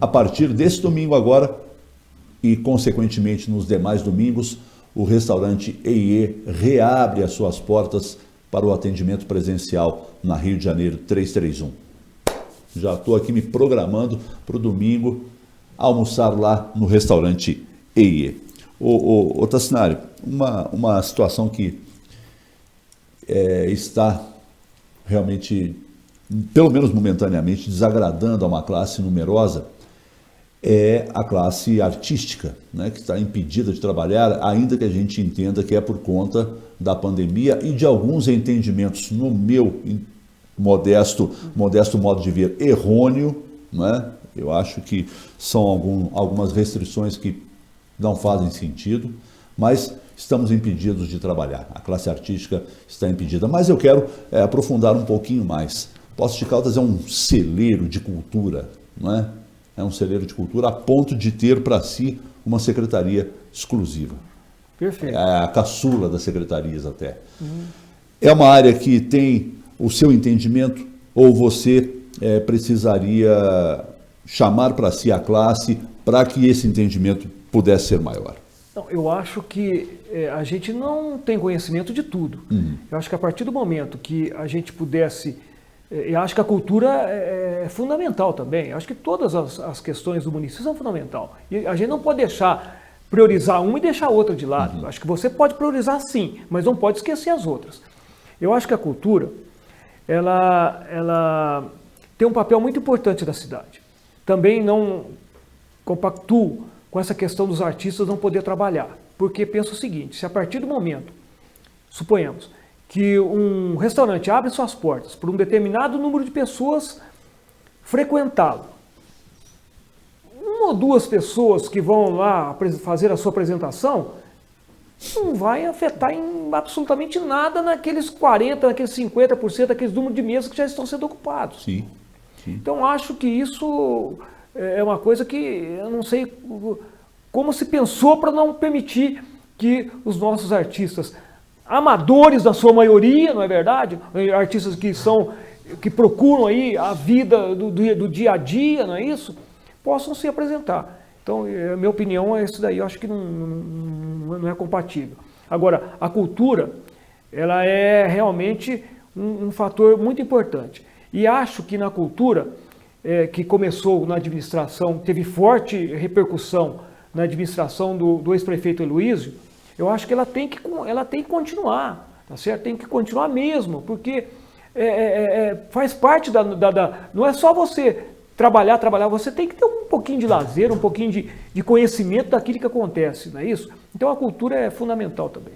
A partir desse domingo agora, e consequentemente nos demais domingos, o restaurante EIE reabre as suas portas para o atendimento presencial na Rio de Janeiro 331. Já estou aqui me programando para o domingo almoçar lá no restaurante EIE. Ô Tassinari, uma situação que está realmente, pelo menos momentaneamente, desagradando a uma classe numerosa, é a classe artística, né, que está impedida de trabalhar, ainda que a gente entenda que é por conta da pandemia e de alguns entendimentos, no meu modesto modo de ver, errôneo, né? Eu acho que são algumas restrições que não fazem sentido, mas estamos impedidos de trabalhar. A classe artística está impedida. Mas eu quero aprofundar um pouquinho mais. Poços de Caldas é um celeiro de cultura, não é? É um celeiro de cultura a ponto de ter para si uma secretaria exclusiva. Perfeito. É a caçula das secretarias até. É uma área que tem o seu entendimento ou você precisaria chamar para si a classe para que esse entendimento pudesse ser maior? Não, eu acho que a gente não tem conhecimento de tudo. Eu acho que a partir do momento que a gente pudesse... Eu acho que a cultura é fundamental também. Eu acho que todas as questões do município são fundamentais. E a gente não pode priorizar uma e deixar a outra de lado. Eu acho que você pode priorizar sim, mas não pode esquecer as outras. Eu acho que a cultura, ela tem um papel muito importante da cidade. Também não compactuo com essa questão dos artistas não poder trabalhar. Porque penso o seguinte, se a partir do momento, suponhamos, que um restaurante abre suas portas para um determinado número de pessoas frequentá-lo. Uma ou duas pessoas que vão lá fazer a sua apresentação não vai afetar em absolutamente nada naqueles 40%, naqueles 50%, daqueles números de mesas que já estão sendo ocupados. Sim. Então acho que isso é uma coisa que eu não sei como se pensou para não permitir que os nossos artistas amadores na sua maioria, não é verdade? Artistas que procuram aí a vida do dia a dia, não é isso? Possam se apresentar. Então, a minha opinião é isso daí, eu acho que não é compatível. Agora, a cultura, ela é realmente um fator muito importante. E acho que na cultura, que começou na administração, teve forte repercussão na administração do ex-prefeito Heloísio, eu acho que ela tem que continuar, tá certo? Tem que continuar mesmo, porque faz parte não é só você trabalhar, você tem que ter um pouquinho de lazer, um pouquinho de conhecimento daquilo que acontece, não é isso? Então a cultura é fundamental também.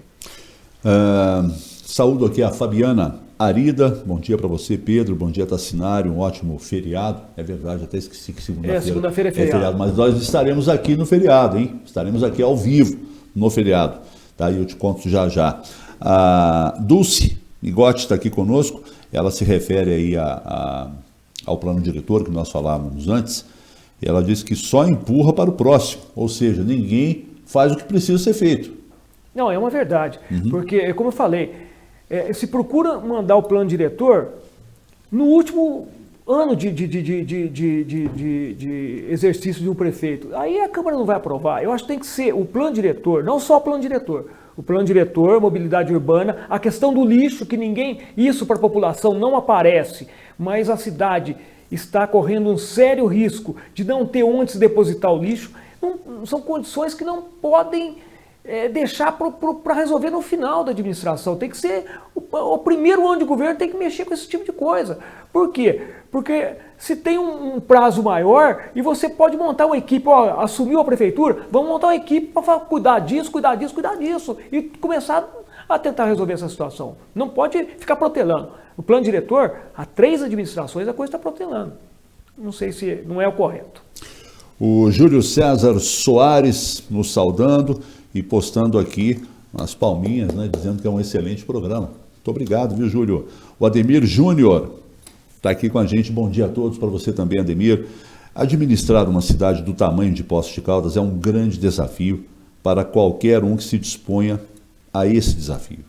Saúdo aqui a Fabiana Arida, bom dia para você, Pedro, bom dia, Tassinari, um ótimo feriado. É verdade, até esqueci que segunda-feira é feriado. Mas nós estaremos aqui no feriado, hein? Estaremos aqui ao vivo no feriado, tá? E eu te conto já já. A Dulce Nigotti está aqui conosco, ela se refere aí ao plano diretor que nós falávamos antes. Ela disse que só empurra para o próximo, ou seja, ninguém faz o que precisa ser feito. Não, é uma verdade, porque, como eu falei, se procura mandar o plano diretor no último ano de exercício de um prefeito. Aí a Câmara não vai aprovar. Eu acho que tem que ser o plano diretor, não só o plano diretor. O plano diretor, mobilidade urbana, a questão do lixo, que isso para a população não aparece, mas a cidade está correndo um sério risco de não ter onde se depositar o lixo. São condições que não podem deixar para resolver no final da administração. Tem que ser o primeiro ano de governo, tem que mexer com esse tipo de coisa. Por quê? Porque se tem um prazo maior e você pode montar uma equipe, assumiu a prefeitura, vamos montar uma equipe para cuidar disso e começar a tentar resolver essa situação. Não pode ficar protelando. O plano diretor, há 3 administrações a coisa está protelando. Não sei se não é o correto. O Júlio César Soares nos saudando e postando aqui as palminhas, né, dizendo que é um excelente programa. Muito obrigado, viu, Júlio? O Ademir Júnior está aqui com a gente. Bom dia a todos, para você também, Ademir. Administrar uma cidade do tamanho de Poços de Caldas é um grande desafio para qualquer um que se disponha a esse desafio.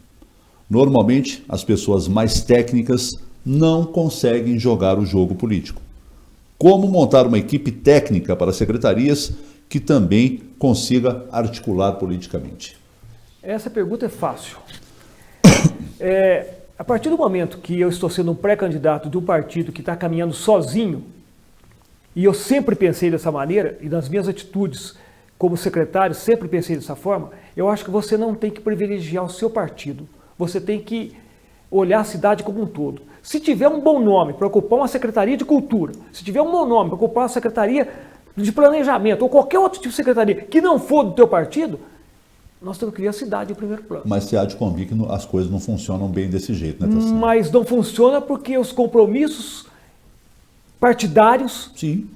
Normalmente, as pessoas mais técnicas não conseguem jogar o jogo político. Como montar uma equipe técnica para secretarias que também consiga articular politicamente? Essa pergunta é fácil. A partir do momento que eu estou sendo um pré-candidato de um partido que está caminhando sozinho, e eu sempre pensei dessa maneira, e nas minhas atitudes como secretário sempre pensei dessa forma, eu acho que você não tem que privilegiar o seu partido. Você tem que olhar a cidade como um todo. Se tiver um bom nome para ocupar uma secretaria de cultura, se tiver um bom nome para ocupar uma secretaria de planejamento ou qualquer outro tipo de secretaria que não for do teu partido, nós temos que criar a cidade em primeiro plano. Mas você há de convir que as coisas não funcionam bem desse jeito, né, Tassinari? Mas não funciona porque os compromissos partidários te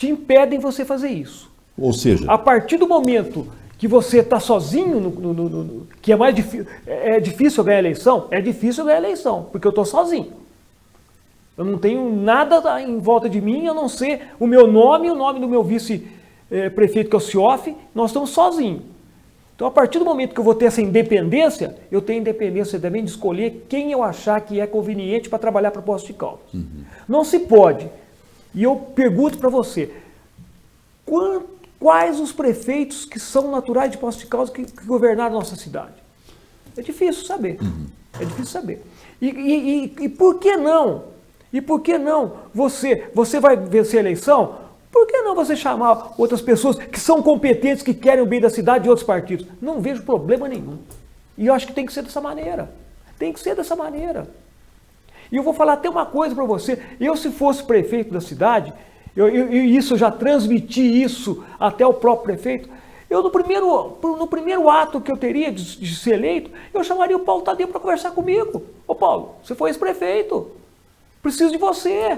impedem você fazer isso. Ou seja, a partir do momento que você está sozinho, que é mais difícil, difícil ganhar a eleição, porque eu estou sozinho. Eu não tenho nada em volta de mim, a não ser o meu nome e o nome do meu vice-prefeito, que é o Cioff, nós estamos sozinhos. Então, a partir do momento que eu vou ter essa independência, eu tenho independência também de escolher quem eu achar que é conveniente para trabalhar para Poços de Caldas. Não se pode. E eu pergunto para você, quais os prefeitos que são naturais de Poços de Caldas que governaram a nossa cidade? É difícil saber. É difícil saber. E por que não? E por que não você vai vencer a eleição? Por que não você chamar outras pessoas que são competentes, que querem o bem da cidade de outros partidos? Não vejo problema nenhum. E eu acho que tem que ser dessa maneira. Tem que ser dessa maneira. E eu vou falar até uma coisa para você. Eu, se fosse prefeito da cidade, eu já transmiti isso até o próprio prefeito, eu no primeiro ato que eu teria de ser eleito, eu chamaria o Paulo Tadeu para conversar comigo. Ô Paulo, você foi ex-prefeito. Preciso de você.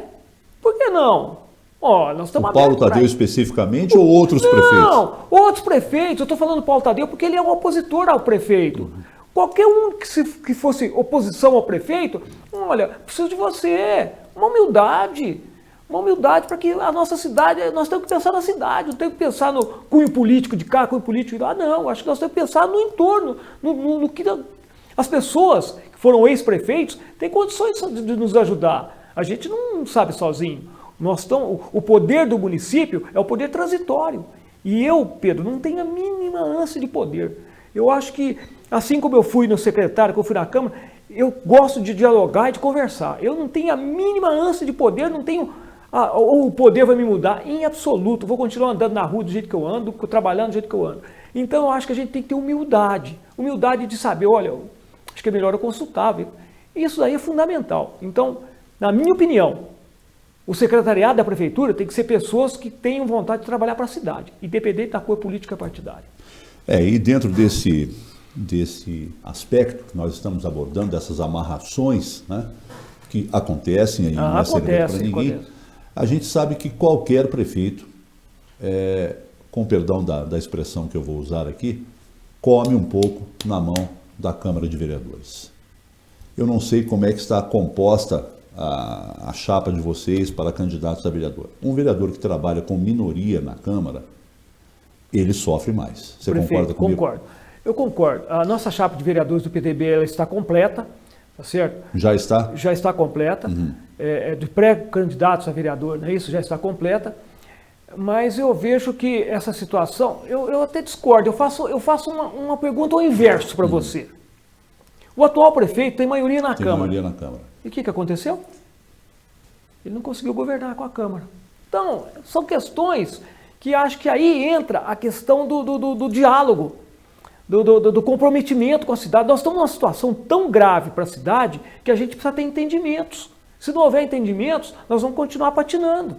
Por que não? Nós estamos o Paulo Tadeu especificamente ou outros prefeitos? Não, outros prefeitos. Eu estou falando do Paulo Tadeu porque ele é um opositor ao prefeito. Qualquer um que fosse oposição ao prefeito, olha, preciso de você. Uma humildade para que a nossa cidade, nós temos que pensar na cidade, não temos que pensar no cunho político de cá, cunho político de lá, não. Acho que nós temos que pensar no entorno, no que as pessoas que foram ex-prefeitos têm condições de nos ajudar. A gente não sabe sozinho. O poder do município é o poder transitório. E eu, Pedro, não tenho a mínima ânsia de poder. Eu acho que assim como eu fui no secretário, que eu fui na Câmara, eu gosto de dialogar e de conversar. Eu não tenho a mínima ânsia de poder, não tenho... o poder vai me mudar em absoluto. Vou continuar andando na rua do jeito que eu ando, trabalhando do jeito que eu ando. Então eu acho que a gente tem que ter humildade. Humildade de saber, olha, acho que é melhor eu consultar. Isso daí é fundamental. Então, na minha opinião, o secretariado da prefeitura tem que ser pessoas que tenham vontade de trabalhar para a cidade, independente da cor política partidária. E dentro desse aspecto que nós estamos abordando, dessas amarrações, né, que acontecem, aí não é segredo para ninguém, a gente sabe que qualquer prefeito, com perdão da expressão que eu vou usar aqui, come um pouco na mão da Câmara de Vereadores. Eu não sei como é que está composta a chapa de vocês para candidatos a vereador. Um vereador que trabalha com minoria na Câmara, ele sofre mais. Você concorda comigo? Concordo. Eu concordo. A nossa chapa de vereadores do PTB ela está completa, tá certo? Já está? Já está completa. De pré-candidatos a vereador, não é isso? Já está completa. Mas eu vejo que essa situação, eu até discordo. Eu faço uma pergunta ao inverso para você. O atual prefeito tem maioria na Câmara. Tem maioria na Câmara. E o que aconteceu? Ele não conseguiu governar com a Câmara. Então, são questões que acho que aí entra a questão do diálogo, do comprometimento com a cidade. Nós estamos numa situação tão grave para a cidade que a gente precisa ter entendimentos. Se não houver entendimentos, nós vamos continuar patinando.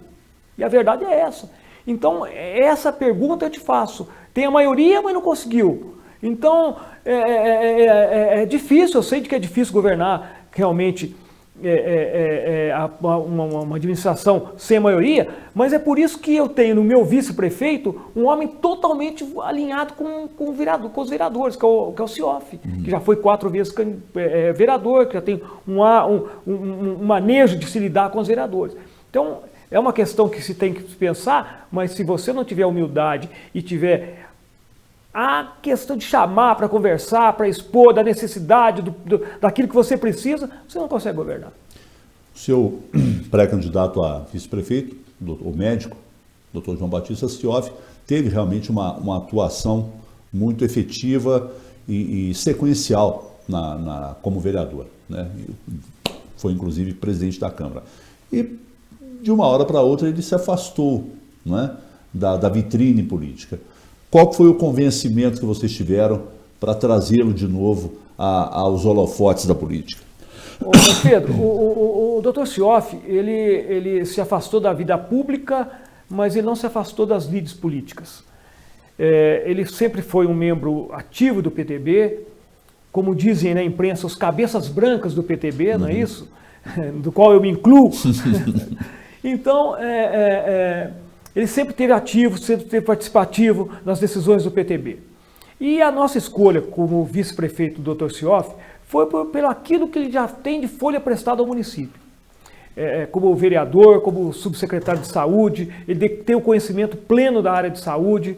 E a verdade é essa. Então, essa pergunta eu te faço. Tem a maioria, mas não conseguiu. Então, é difícil, eu sei que é difícil governar realmente uma administração sem maioria, mas é por isso que eu tenho no meu vice-prefeito um homem totalmente alinhado com os vereadores, que é o Cioff, que já foi 4 vezes vereador, que já tem um manejo de se lidar com os vereadores. Então, é uma questão que se tem que pensar, mas se você não tiver humildade e tiver a questão de chamar para conversar, para expor da necessidade, daquilo que você precisa, você não consegue governar. O seu pré-candidato a vice-prefeito, o médico, Dr. João Batista Cioff, teve realmente uma atuação muito efetiva e sequencial como vereador, né? Foi inclusive presidente da Câmara. E de uma hora para outra ele se afastou, né, da vitrine política. Qual foi o convencimento que vocês tiveram para trazê-lo de novo aos holofotes da política? Pedro, o Dr. Cioff, ele se afastou da vida pública, mas ele não se afastou das lides políticas. Ele sempre foi um membro ativo do PTB, como dizem na imprensa, os cabeças brancas do PTB, não é isso? Do qual eu me incluo. Então, ele sempre esteve ativo, sempre esteve participativo nas decisões do PTB. E a nossa escolha como vice-prefeito do Dr. Cioff foi pelo aquilo que ele já tem de folha prestada ao município. Como vereador, como subsecretário de saúde, ele tem o conhecimento pleno da área de saúde,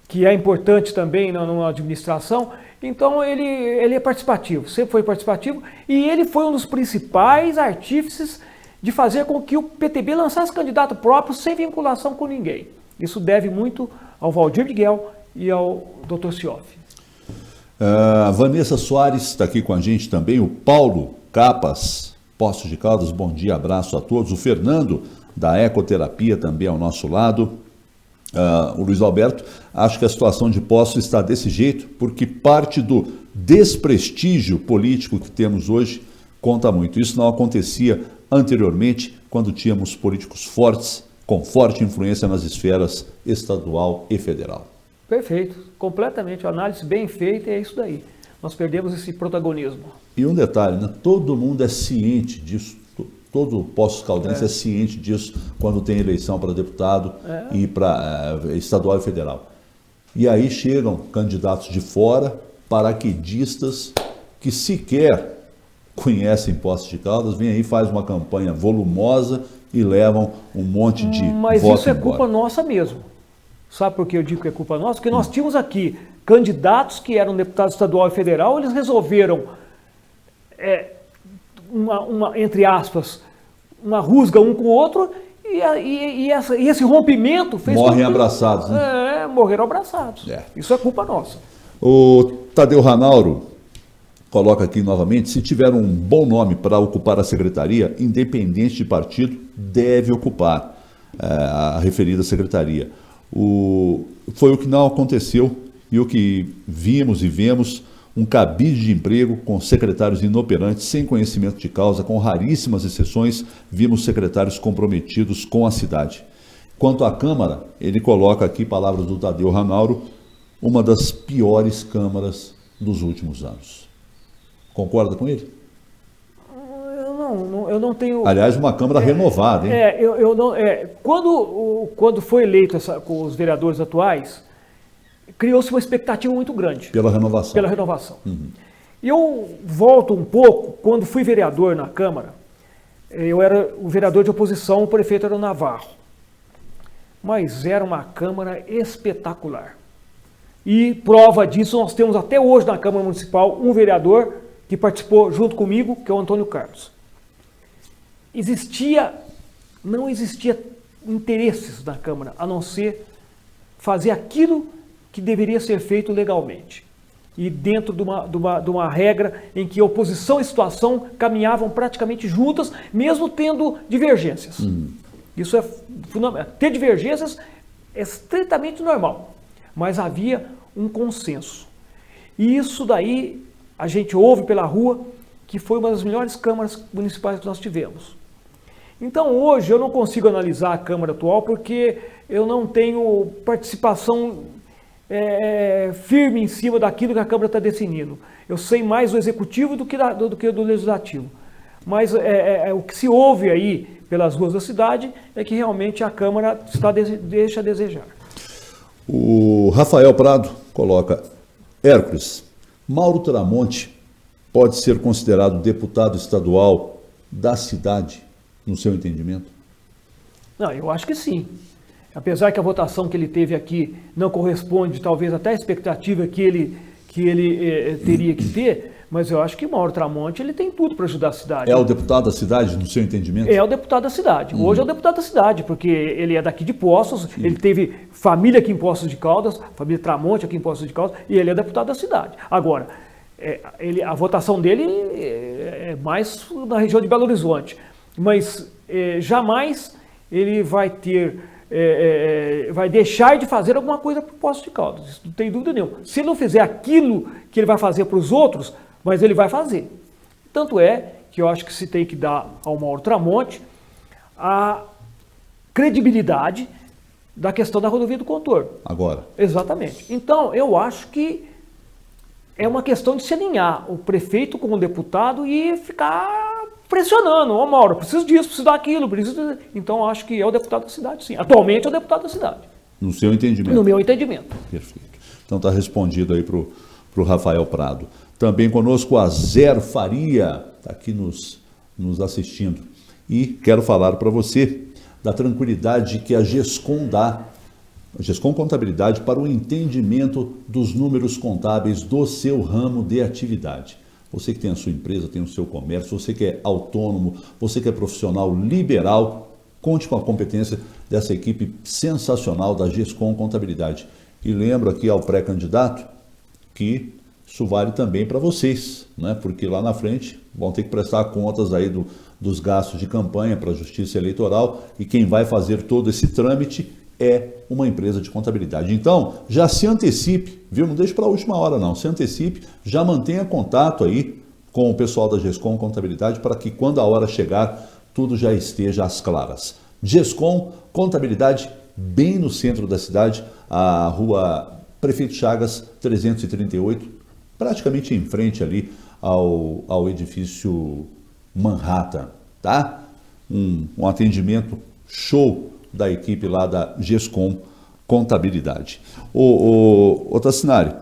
que é importante também na administração. Então ele é participativo, sempre foi participativo, e ele foi um dos principais artífices de fazer com que o PTB lançasse candidato próprio sem vinculação com ninguém. Isso deve muito ao Valdir Miguel e ao Dr. Cioff. A Vanessa Soares está aqui com a gente também, o Paulo Capas, Poços de Caldas, bom dia, abraço a todos. O Fernando, da Ecoterapia, também ao nosso lado. O Luiz Alberto, acho que a situação de Poços está desse jeito, porque parte do desprestígio político que temos hoje conta muito. Isso não acontecia anteriormente, quando tínhamos políticos fortes, com forte influência nas esferas estadual e federal. Perfeito, completamente, uma análise bem feita, é isso daí. Nós perdemos esse protagonismo. E um detalhe, né? Todo mundo é ciente disso, todo o Poços Caldense é ciente disso quando tem eleição para deputado e para estadual e federal. E aí chegam candidatos de fora, paraquedistas, que sequer conhecem Poços de Caldas, vêm aí, faz uma campanha volumosa e levam um monte de Mas voto isso é embora. culpa nossa mesmo. Sabe por que eu digo que é culpa nossa? Porque nós tínhamos aqui candidatos que eram deputados estadual e federal, eles resolveram, entre aspas, uma rusga um com o outro, e esse rompimento fez... Morrem abraçados, né? Morreram abraçados. Isso é culpa nossa. O Tadeu Ranauro coloca aqui novamente, se tiver um bom nome para ocupar a secretaria, independente de partido, deve ocupar a referida secretaria. Foi o que não aconteceu e o que vimos e vemos, um cabide de emprego com secretários inoperantes, sem conhecimento de causa, com raríssimas exceções, vimos secretários comprometidos com a cidade. Quanto à Câmara, ele coloca aqui, palavras do Tadeu Ranauro, uma das piores câmaras dos últimos anos. Concorda com ele? Eu não tenho... Aliás, uma Câmara renovada, hein? Quando foi eleito com os vereadores atuais, criou-se uma expectativa muito grande. Pela renovação. Pela renovação. Eu volto um pouco, quando fui vereador na Câmara, eu era o vereador de oposição, o prefeito era o Navarro. Mas era uma Câmara espetacular. E prova disso, nós temos até hoje na Câmara Municipal um vereador que participou junto comigo, que é o Antônio Carlos. Não existia interesses na Câmara, a não ser fazer aquilo que deveria ser feito legalmente. E dentro de uma regra em que oposição e situação caminhavam praticamente juntas, mesmo tendo divergências. Isso é fundamental. Ter divergências é estritamente normal, mas havia um consenso. E isso daí a gente ouve pela rua que foi uma das melhores câmaras municipais que nós tivemos. Então hoje eu não consigo analisar a Câmara atual porque eu não tenho participação firme em cima daquilo que a Câmara está definindo. Eu sei mais do Executivo do que do Legislativo. Mas o que se ouve aí pelas ruas da cidade é que realmente a Câmara deixa a desejar. O Rafael Prado coloca, Hércules, Mauro Tramonte pode ser considerado deputado estadual da cidade, no seu entendimento? Não, eu acho que sim. Apesar que a votação que ele teve aqui não corresponde, talvez, até à expectativa que ele teria que ter, mas eu acho que o Mauro Tramonte ele tem tudo para ajudar a cidade. É o deputado da cidade, no seu entendimento? É o deputado da cidade. Hoje é o deputado da cidade, porque ele é daqui de Poços, ele teve família aqui em Poços de Caldas, família Tramonte aqui em Poços de Caldas, e ele é deputado da cidade. Agora, a votação dele é mais na região de Belo Horizonte, mas jamais ele vai vai deixar de fazer alguma coisa para o Poços de Caldas, isso não tem dúvida nenhuma. Se ele não fizer aquilo que ele vai fazer para os outros, mas ele vai fazer. Tanto é que eu acho que se tem que dar ao Mauro Tramonte a credibilidade da questão da rodovia do Contorno. Agora. Exatamente. Então, eu acho que é uma questão de se alinhar o prefeito com o deputado e ficar pressionando. Ô Mauro, preciso disso, preciso daquilo, preciso... Então, acho que é o deputado da cidade, sim. Atualmente é o deputado da cidade. No seu entendimento? No meu entendimento. Perfeito. Então, está respondido aí para o Rafael Prado. Também conosco a Zero Faria, está aqui nos assistindo. E quero falar para você da tranquilidade que a GESCOM dá, a GESCOM Contabilidade, para o entendimento dos números contábeis do seu ramo de atividade. Você que tem a sua empresa, tem o seu comércio, você que é autônomo, você que é profissional liberal, conte com a competência dessa equipe sensacional da GESCOM Contabilidade. E lembro aqui ao pré-candidato que isso vale também para vocês, né? Porque lá na frente vão ter que prestar contas aí dos gastos de campanha para a Justiça Eleitoral e quem vai fazer todo esse trâmite é uma empresa de contabilidade. Então, já se antecipe, viu? Não deixe para a última hora não, se antecipe, já mantenha contato aí com o pessoal da GESCOM Contabilidade para que quando a hora chegar, tudo já esteja às claras. GESCOM Contabilidade, bem no centro da cidade, a rua Prefeito Chagas 338, praticamente em frente ali ao edifício Manhattan, tá? Um atendimento show da equipe lá da GESCOM Contabilidade. Ô Tassinari,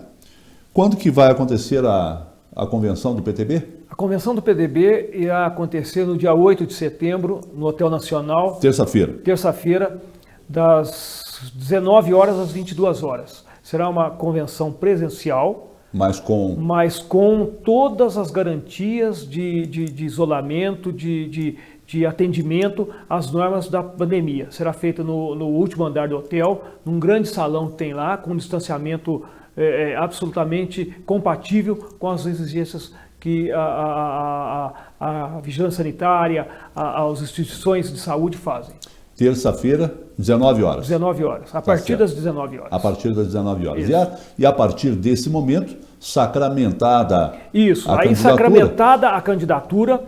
quando que vai acontecer a convenção do PTB? A convenção do PTB irá acontecer no dia 8 de setembro, no Hotel Nacional. Terça-feira. Terça-feira, das 19 horas às 22 horas. Será uma convenção presencial, mas com todas as garantias de isolamento, de atendimento às normas da pandemia. Será feita no último andar do hotel, num grande salão que tem lá, com distanciamento absolutamente compatível com as exigências que a vigilância sanitária, as instituições de saúde fazem. Terça-feira, 19 horas. 19 horas, a partir das 19 horas. A partir das 19 horas. E a partir desse momento, sacramentada Isso, a aí candidatura. sacramentada a candidatura,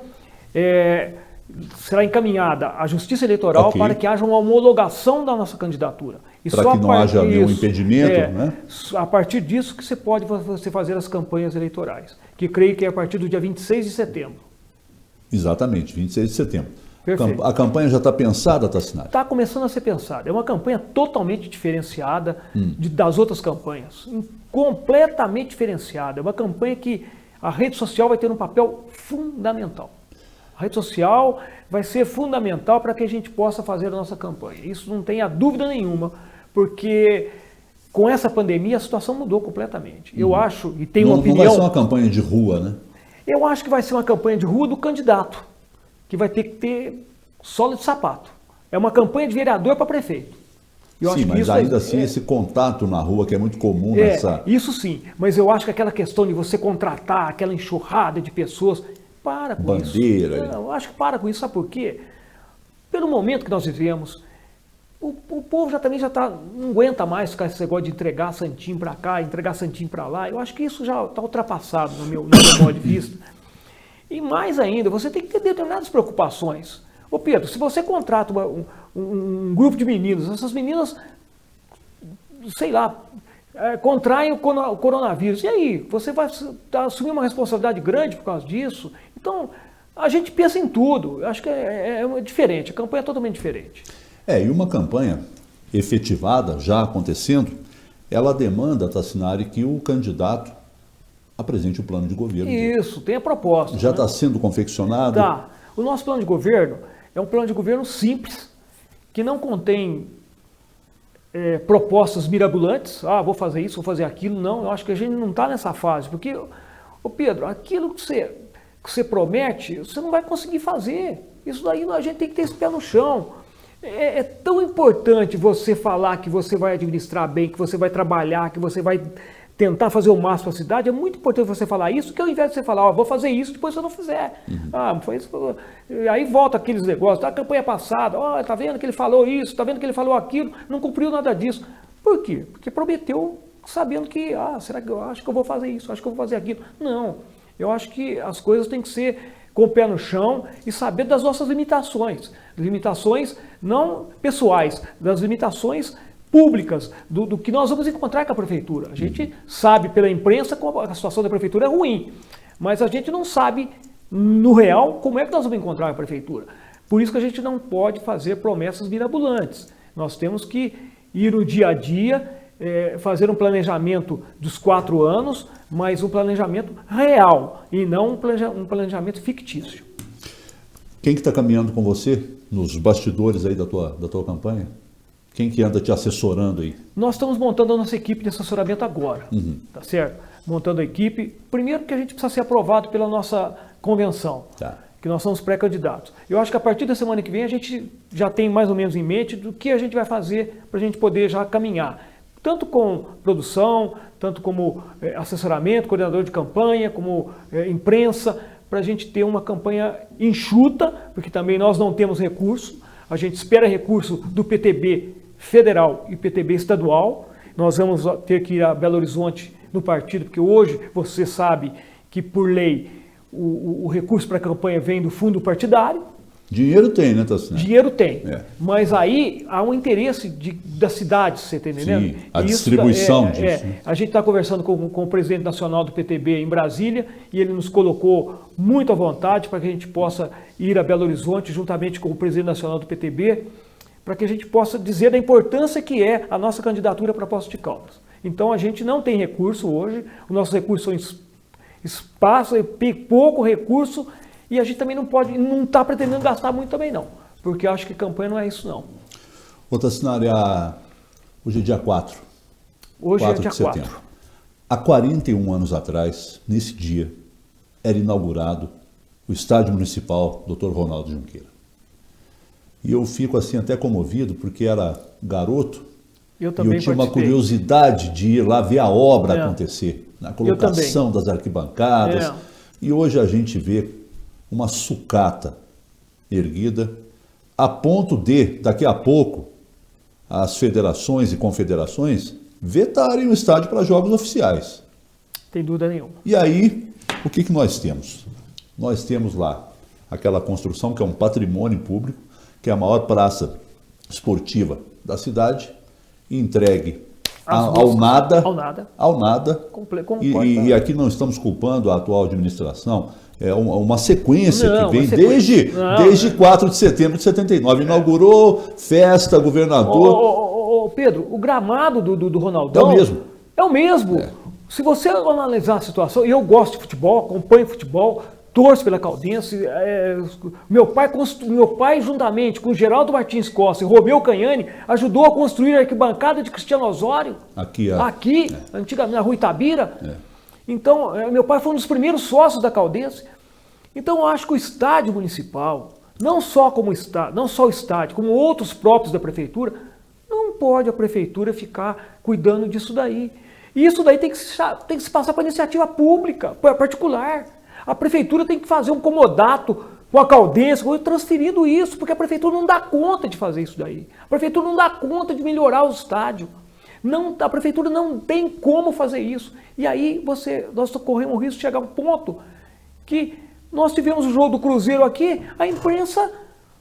será encaminhada à Justiça Eleitoral para que haja uma homologação da nossa candidatura. Para que não haja nenhum impedimento, né? A partir disso que você pode fazer as campanhas eleitorais, que creio que é a partir do dia 26 de setembro. Exatamente, 26 de setembro. Perfeito. A campanha já está pensada, Tassinari? Está começando a ser pensada. É uma campanha totalmente diferenciada das outras campanhas. Completamente diferenciada. É uma campanha que a rede social vai ter um papel fundamental. A rede social vai ser fundamental para que a gente possa fazer a nossa campanha. Isso não tenha dúvida nenhuma, porque com essa pandemia a situação mudou completamente. Eu acho, e tenho uma opinião... Não vai ser uma campanha de rua, né? Eu acho que vai ser uma campanha de rua do candidato, que vai ter que ter sola de sapato. É uma campanha de vereador para prefeito. Sim, mas ainda assim esse contato na rua que é muito comum nessa... Isso sim, mas eu acho que aquela questão de você contratar aquela enxurrada de pessoas, para com isso. Bandeira. Não, eu acho que para com isso, sabe por quê? Pelo momento que nós vivemos, o povo não aguenta mais ficar esse negócio de entregar santinho para cá, entregar santinho para lá. Eu acho que isso já está ultrapassado no meu modo de vista. E mais ainda, você tem que ter determinadas preocupações. Ô Pedro, se você contrata um grupo de meninos, essas meninas, sei lá, contraem o coronavírus, e aí? Você vai assumir uma responsabilidade grande por causa disso? Então, a gente pensa em tudo. Eu acho que é diferente, a campanha é totalmente diferente. E uma campanha efetivada, já acontecendo, ela demanda, Tassinari, que o candidato apresente o plano de governo. Isso, tem a proposta. Já está sendo confeccionado? Tá. O nosso plano de governo é um plano de governo simples, que não contém propostas mirabolantes. Vou fazer isso, vou fazer aquilo. Não, eu acho que a gente não está nessa fase, porque, ô Pedro, aquilo que você promete, você não vai conseguir fazer. Isso daí a gente tem que ter esse pé no chão. É tão importante você falar que você vai administrar bem, que você vai trabalhar, que você vai tentar fazer o máximo para a cidade. É muito importante você falar isso, que ao invés de você falar, vou fazer isso, depois você não fizer. Aí volta aqueles negócios, da campanha passada, tá vendo que ele falou isso, tá vendo que ele falou aquilo, não cumpriu nada disso. Por quê? Porque prometeu sabendo que, será que eu acho que eu vou fazer isso, acho que eu vou fazer aquilo. Não, eu acho que as coisas têm que ser com o pé no chão e saber das nossas limitações. Limitações não pessoais, das limitações públicas, do que nós vamos encontrar com a prefeitura. A gente sabe pela imprensa como a situação da prefeitura é ruim, mas a gente não sabe no real como é que nós vamos encontrar a prefeitura. Por isso que a gente não pode fazer promessas mirabolantes. Nós temos que ir no dia a dia, fazer um planejamento dos 4 anos, mas um planejamento real e não um planejamento fictício. Quem que está caminhando com você nos bastidores aí da tua campanha? Quem que anda te assessorando aí? Nós estamos montando a nossa equipe de assessoramento agora, tá certo? Montando a equipe, primeiro que a gente precisa ser aprovado pela nossa convenção, que nós somos pré-candidatos. Eu acho que a partir da semana que vem a gente já tem mais ou menos em mente do que a gente vai fazer para a gente poder já caminhar. Tanto com produção, tanto como assessoramento, coordenador de campanha, como imprensa, para a gente ter uma campanha enxuta, porque também nós não temos recurso. A gente espera recurso do PTB federal e PTB estadual. Nós vamos ter que ir a Belo Horizonte no partido, porque hoje você sabe que, por lei, o recurso para a campanha vem do fundo partidário. Dinheiro tem, né, Tassinari? Dinheiro tem, mas aí há um interesse da cidade, você está entendendo? Sim, a distribuição disso. A gente está conversando com o presidente nacional do PTB em Brasília e ele nos colocou muito à vontade para que a gente possa ir a Belo Horizonte juntamente com o presidente nacional do PTB, para que a gente possa dizer da importância que é a nossa candidatura para Poços de Caldas. Então a gente não tem recurso hoje, os nossos recursos são espaço, pouco recurso, e a gente também não está pretendendo gastar muito também não, porque eu acho que campanha não é isso não. Ô Tassinari, hoje é dia 4. Hoje 4 é dia de setembro. 4. Há 41 anos atrás, nesse dia, era inaugurado o Estádio Municipal Dr. Ronaldo Junqueira. E eu fico assim até comovido, porque era garoto, Eu também tinha uma participei. curiosidade de ir lá ver a obra acontecer, na colocação das arquibancadas. E hoje a gente vê uma sucata erguida, a ponto de, daqui a pouco, as federações e confederações vetarem o estádio para jogos oficiais. Tem dúvida nenhuma. E aí, o que nós temos? Nós temos lá aquela construção que é um patrimônio público, que é a maior praça esportiva da cidade, entregue ao nada. E aqui não estamos culpando a atual administração, é uma sequência que vem desde 4 de setembro de 79. Inaugurou, festa, governador. Pedro, o gramado do Ronaldão... É o mesmo. É o mesmo. Se você analisar a situação, e eu gosto de futebol, acompanho futebol, torço pela Caldense. Meu pai, juntamente com Geraldo Martins Costa e Romeu Canhani, ajudou a construir a arquibancada de Cristiano Osório. Aqui, antigamente, na Rua Itabira. Então, meu pai foi um dos primeiros sócios da Caldense. Então, eu acho que o estádio municipal, não só o estádio, como outros próprios da prefeitura, não pode a prefeitura ficar cuidando disso daí. E isso daí tem que se passar para iniciativa pública, particular. A prefeitura tem que fazer um comodato com a Caldense, transferindo isso, porque a prefeitura não dá conta de fazer isso daí. A prefeitura não dá conta de melhorar o estádio. A prefeitura não tem como fazer isso. E aí nós corremos o risco de chegar a um ponto que nós tivemos o jogo do Cruzeiro aqui, a imprensa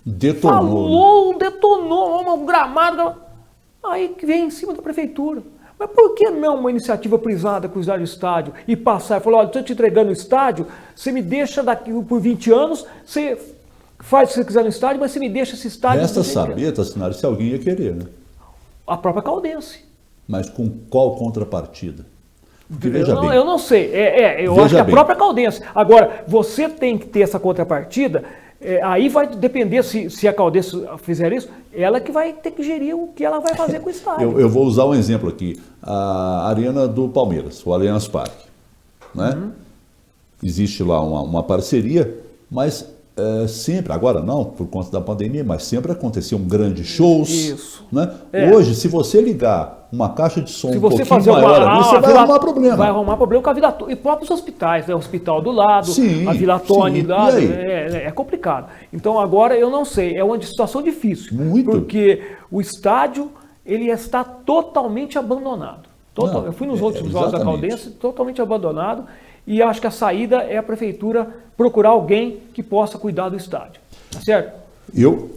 detonou um gramado, aí vem em cima da prefeitura. Mas por que não uma iniciativa privada cuidar do estádio e passar e falar, olha, estou te entregando o estádio, você me deixa daqui por 20 anos, você faz o que você quiser no estádio, mas você me deixa esse estádio... Resta saber, Tassinari, se alguém ia querer, né? A própria Caldense. Mas com qual contrapartida? Porque, eu não sei, eu acho que a própria Caldense. Agora, você tem que ter essa contrapartida, aí vai depender se a Caldense fizer isso, ela que vai ter que gerir o que ela vai fazer com o estádio. Eu vou usar um exemplo aqui, a Arena do Palmeiras, o Allianz Parque. Né? Existe lá uma parceria, mas sempre, agora não, por conta da pandemia, mas sempre aconteciam grandes shows. Isso. Né? Hoje, se você ligar uma caixa de som pouquinho maior ali, você vai arrumar problema. Vai arrumar problema com a Vila Tônia. E próprios hospitais, né? O hospital do lado, a Vila Tônia do lado. É complicado. Então agora eu não sei, é uma situação difícil. Muito. Porque o estádio, ele está totalmente abandonado. Eu fui nos outros jogos da Caldense, totalmente abandonado. E acho que a saída é a prefeitura procurar alguém que possa cuidar do estádio. Tá certo? Eu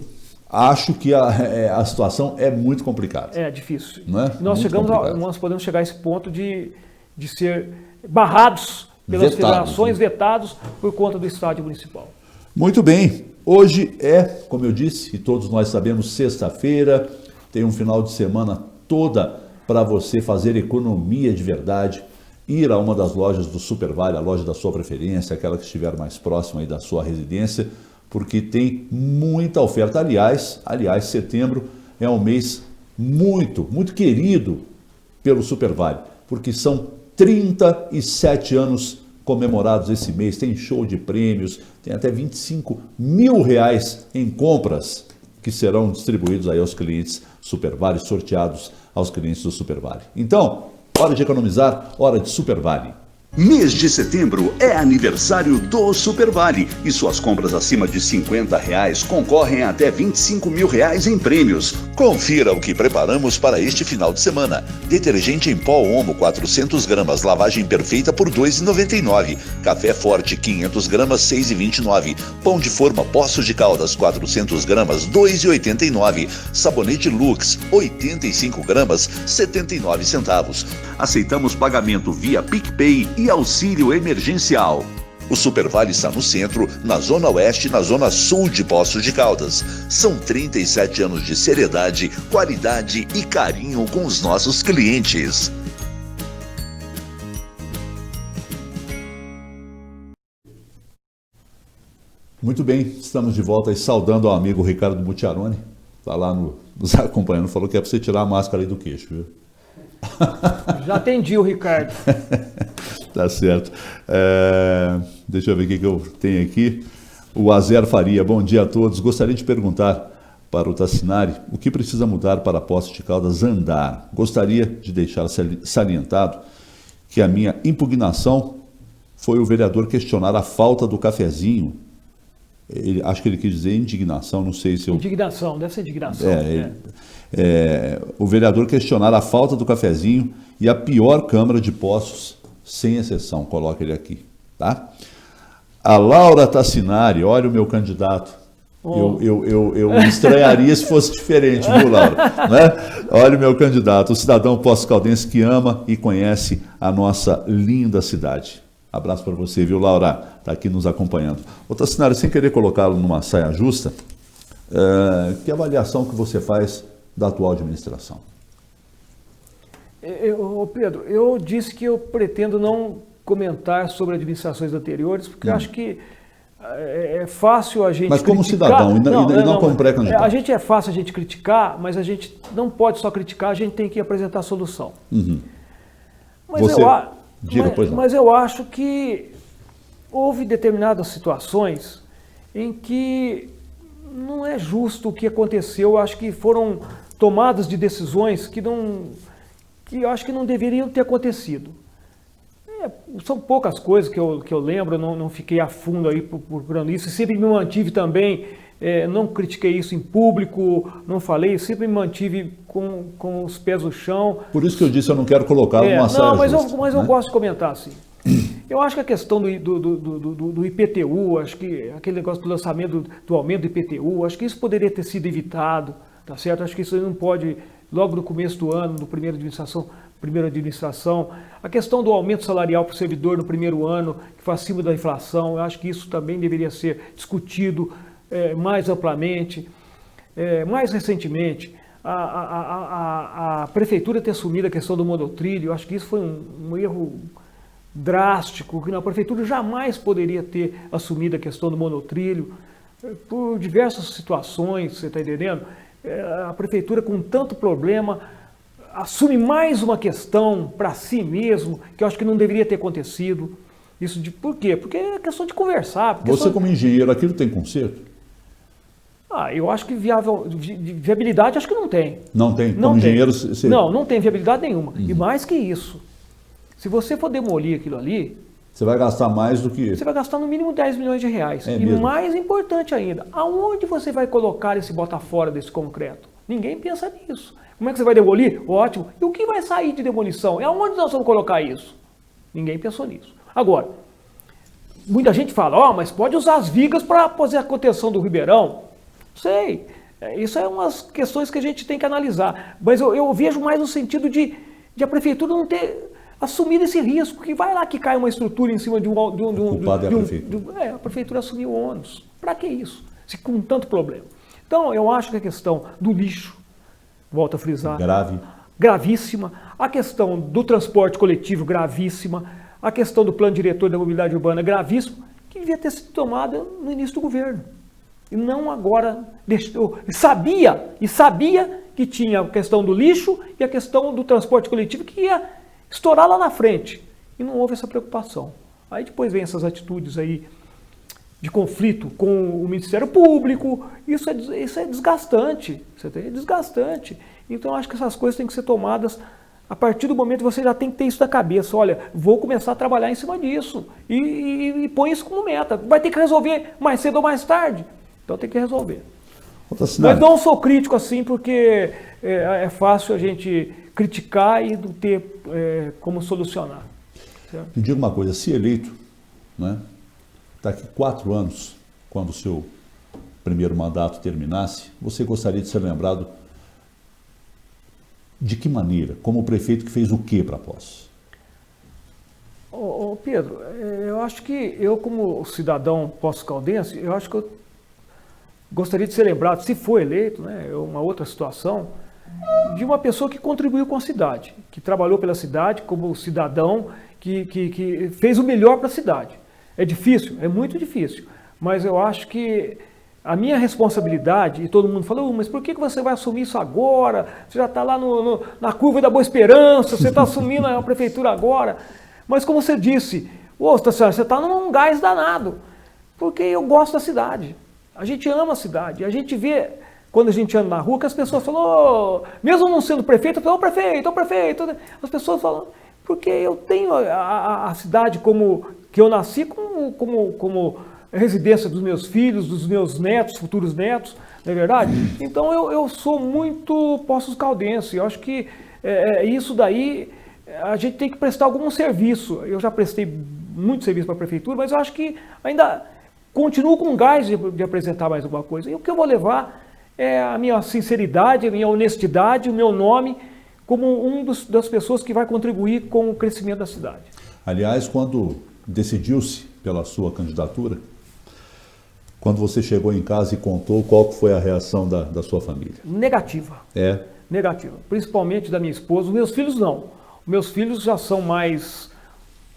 acho que a situação é muito complicada. É difícil. Não é? Nós podemos chegar a esse ponto de ser barrados pelas federações, vetados por conta do estádio municipal. Muito bem. Hoje como eu disse, e todos nós sabemos, sexta-feira, tem um final de semana toda para você fazer economia de verdade, ir a uma das lojas do SuperVale, a loja da sua preferência, aquela que estiver mais próxima aí da sua residência, porque tem muita oferta. Aliás, setembro é um mês muito, muito querido pelo SuperVale, porque são 37 anos comemorados esse mês, tem show de prêmios, tem até R$25 mil em compras que serão distribuídos aí aos clientes SuperVale, sorteados aos clientes do SuperVale. Então, hora de economizar, hora de SuperVale. Mês de setembro é aniversário do SuperVale e suas compras acima de R$50 concorrem a até R$25 mil em prêmios. Confira o que preparamos para este final de semana. Detergente em pó Omo 400 gramas, lavagem perfeita por R$ 2,99. Café Forte 500 gramas, R$ 6,29. Pão de forma Poços de Caldas 400 gramas, R$ 2,89. Sabonete Lux 85 gramas, 79 centavos. Aceitamos pagamento via PicPay e auxílio emergencial. O SuperVale está no centro, na zona oeste e na zona sul de Poços de Caldas. São 37 anos de seriedade, qualidade e carinho com os nossos clientes. Muito bem, estamos de volta aí saudando ao amigo Ricardo Butiaroni. Está lá nos acompanhando, falou que é para você tirar a máscara aí do queixo, viu? Já atendi o Ricardo. Tá certo. Deixa eu ver o que eu tenho aqui. O Azer Faria, bom dia a todos. Gostaria de perguntar para o Tassinari, o que precisa mudar para Poços de Caldas andar? Gostaria de deixar salientado que a minha impugnação foi o vereador questionar a falta do cafezinho. Acho que ele quis dizer indignação, não sei se eu... Indignação, deve ser indignação. O vereador questionar a falta do cafezinho e a pior Câmara de Poços, sem exceção, coloca ele aqui, tá? A Laura Tassinari, olha o meu candidato. Eu me estranharia se fosse diferente, viu, Laura? Né? Olha o meu candidato, o cidadão poço-caldense que ama e conhece a nossa linda cidade. Abraço para você, viu, Laura? Está aqui nos acompanhando. Ô, Tassinari, sem querer colocá-lo numa saia justa, que avaliação que você faz da atual administração? Pedro, eu disse que eu pretendo não comentar sobre administrações anteriores, porque eu acho que é fácil a gente Mas como criticar. cidadão e não como pré-candidato. É fácil a gente criticar, mas a gente não pode só criticar, a gente tem que apresentar solução. Uhum. Mas eu acho que houve determinadas situações em que não é justo o que aconteceu. Eu acho que foram tomadas de decisões que eu acho que não deveriam ter acontecido. São poucas coisas que eu lembro, não fiquei a fundo aí procurando isso, sempre me mantive também, não critiquei isso em público, não falei, sempre me mantive com os pés no chão. Por isso que eu disse, eu não quero colocá-lo numa saia justa, mas eu gosto de comentar assim. Eu acho que a questão do IPTU, acho que aquele negócio do lançamento do aumento do IPTU, acho que isso poderia ter sido evitado, tá certo? Acho que isso não pode, logo no começo do ano, no primeira administração, a questão do aumento salarial para o servidor no primeiro ano, que foi acima da inflação, eu acho que isso também deveria ser discutido mais amplamente. Mais recentemente, a prefeitura ter assumido a questão do monotrilho, eu acho que isso foi um erro drástico, que a prefeitura jamais poderia ter assumido a questão do monotrilho, por diversas situações, você está entendendo? A prefeitura com tanto problema assume mais uma questão para si mesmo, que eu acho que não deveria ter acontecido. Por quê? Porque é questão de conversar. Você como engenheiro, aquilo tem conserto? Eu acho que viabilidade acho que não tem. Não tem? Não como tem. Engenheiro... Não tem viabilidade nenhuma. E mais que isso, se você for demolir aquilo ali... Você vai gastar mais do que... Você vai gastar no mínimo 10 milhões de reais. E mesmo? Mais importante ainda, aonde você vai colocar esse bota-fora desse concreto? Ninguém pensa nisso. Como é que você vai demolir? Ótimo. E o que vai sair de demolição? Aonde nós vamos colocar isso? Ninguém pensou nisso. Agora, muita gente fala, mas pode usar as vigas para fazer a contenção do Ribeirão. Sei. Isso é umas questões que a gente tem que analisar. Mas eu vejo mais no sentido de a prefeitura não ter assumido esse risco, que vai lá que cai uma estrutura em cima de um... culpado é a prefeitura. A prefeitura assumiu o ônus. Para que isso? Se com tanto problema. Então, eu acho que a questão do lixo, volto a frisar, gravíssima. A questão do transporte coletivo, gravíssima. A questão do plano diretor da mobilidade urbana, gravíssima, que devia ter sido tomada no início do governo. E não agora. Sabia que tinha a questão do lixo e a questão do transporte coletivo que ia estourar lá na frente. E não houve essa preocupação. Aí depois vem essas atitudes aí de conflito com o Ministério Público. Isso é desgastante. É desgastante. Então eu acho que essas coisas têm que ser tomadas a partir do momento que você já tem que ter isso na cabeça. Olha, vou começar a trabalhar em cima disso. E põe isso como meta. Vai ter que resolver mais cedo ou mais tarde. Então tem que resolver. Mas não sou crítico assim, porque é fácil a gente criticar e não ter como solucionar. Certo? Me diga uma coisa, se eleito, né, daqui 4 anos, quando o seu primeiro mandato terminasse, você gostaria de ser lembrado de que maneira? Como o prefeito que fez o quê para Poços? Pedro, eu acho que eu como cidadão poço-caldense, eu acho que eu gostaria de ser lembrado, se for eleito, né, uma outra situação, de uma pessoa que contribuiu com a cidade, que trabalhou pela cidade como cidadão, que fez o melhor para a cidade. É difícil? É muito difícil, mas eu acho que a minha responsabilidade, e todo mundo falou, mas por que você vai assumir isso agora? Você já está lá na curva da Boa Esperança, você está assumindo a prefeitura agora. Mas como você disse, você está num gás danado, porque eu gosto da cidade. A gente ama a cidade, a gente vê quando a gente anda na rua, que as pessoas falam, oh, mesmo não sendo prefeito, eu falo, ô prefeito, as pessoas falam, porque eu tenho a cidade como que eu nasci como residência dos meus filhos, dos meus netos, futuros netos, não é verdade? Então eu sou muito Poços Caldense, eu acho que isso daí a gente tem que prestar algum serviço. Eu já prestei muito serviço para a prefeitura, mas eu acho que ainda continuo com gás de apresentar mais alguma coisa. E o que eu vou levar é a minha sinceridade, a minha honestidade, o meu nome, como das pessoas que vai contribuir com o crescimento da cidade. Aliás, quando decidiu-se pela sua candidatura, quando você chegou em casa e contou, qual foi a reação da sua família? Negativa. Negativa. Principalmente da minha esposa. Os meus filhos não. Os meus filhos já são mais...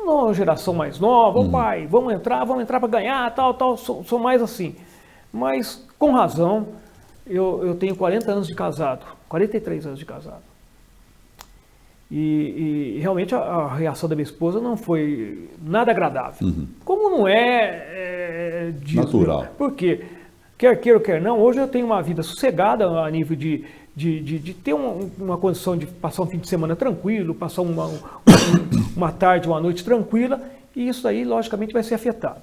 uma geração mais nova. Pai, vamos entrar para ganhar, tal. Sou mais assim. Mas, com razão, eu tenho 40 anos de casado. 43 anos de casado. E realmente a reação da minha esposa não foi nada agradável. Como não natural. Por quê? Quer queira ou quer não, hoje eu tenho uma vida sossegada a nível de ter uma condição de passar um fim de semana tranquilo, passar uma tarde, uma noite tranquila, e isso aí logicamente vai ser afetado.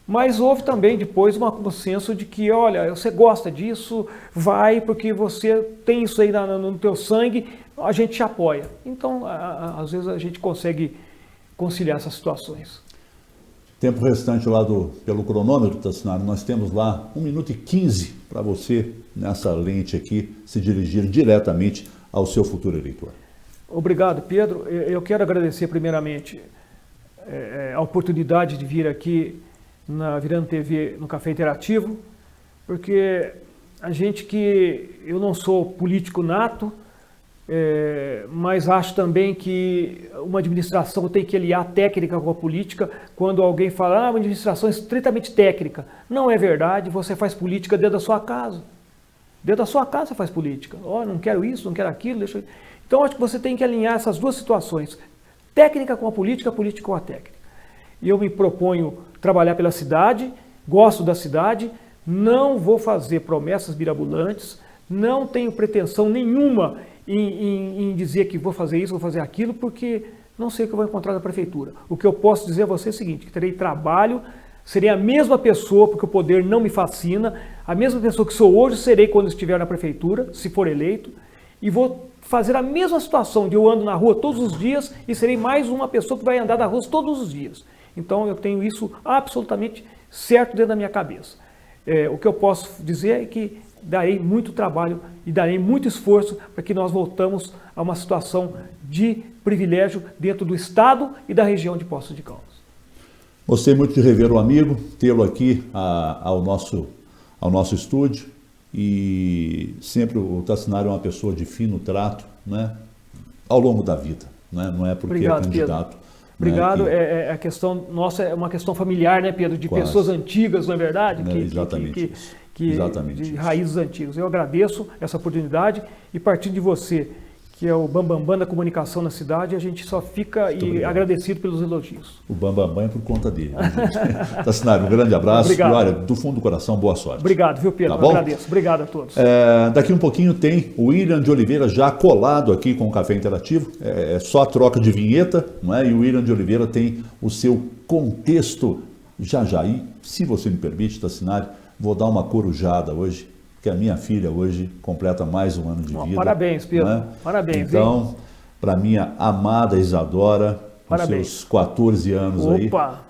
Mas houve também depois um consenso de que, olha, você gosta disso, vai, porque você tem isso aí no teu sangue, a gente te apoia. Então, às vezes a gente consegue conciliar essas situações. Tempo restante lá pelo cronômetro, Tassinari, nós temos lá 1 minuto e 15 para você, nessa lente aqui, se dirigir diretamente ao seu futuro eleitor. Obrigado, Pedro. Eu quero agradecer primeiramente a oportunidade de vir aqui na Virando TV, no Café Interativo, porque eu não sou político nato, mas acho também que uma administração tem que aliar a técnica com a política. Quando alguém fala, uma administração é estritamente técnica, não é verdade. Você faz política dentro da sua casa. Dentro da sua casa você faz política. Não quero isso, não quero aquilo. Então acho que você tem que alinhar essas duas situações. Técnica com a política com a técnica. E eu me proponho trabalhar pela cidade, gosto da cidade, não vou fazer promessas mirabolantes, não tenho pretensão nenhuma em dizer que vou fazer isso, vou fazer aquilo, porque não sei o que eu vou encontrar na prefeitura. O que eu posso dizer a você é o seguinte, que terei trabalho, serei a mesma pessoa, porque o poder não me fascina, a mesma pessoa que sou hoje serei quando estiver na prefeitura, se for eleito, e vou fazer a mesma situação de eu ando na rua todos os dias e serei mais uma pessoa que vai andar na rua todos os dias. Então eu tenho isso absolutamente certo dentro da minha cabeça. O que eu posso dizer é que darei muito trabalho e darei muito esforço para que nós voltamos a uma situação de privilégio dentro do Estado e da região de Poços de Caldas. Gostei muito de rever o amigo, tê-lo aqui ao nosso estúdio, e sempre o Tassinari é uma pessoa de fino trato, né, ao longo da vida, né? Não é porque Obrigado, é candidato. Pedro. Obrigado, a questão nossa é uma questão familiar, né, Pedro, de Quase. Pessoas antigas, não é verdade? Exatamente isso. Exatamente de isso. raízes antigas. Eu agradeço essa oportunidade e partindo de você, que é o bambambam da comunicação na cidade, a gente só fica agradecido pelos elogios. O bambambam é por conta dele. Tassinari, um grande abraço. Obrigado. E olha, do fundo do coração, boa sorte. Obrigado, viu, Pedro? Tá bom? Eu agradeço. Obrigado a todos. Daqui um pouquinho tem o William de Oliveira já colado aqui com o Café Interativo. É só a troca de vinheta, não é? E o William de Oliveira tem o seu contexto já. E, se você me permite, Tassinari, vou dar uma corujada hoje, que a minha filha hoje completa mais um ano de vida. Parabéns, Pedro. Né? Parabéns. Então, para minha amada Isadora, com parabéns. seus 14 anos aí. Opa!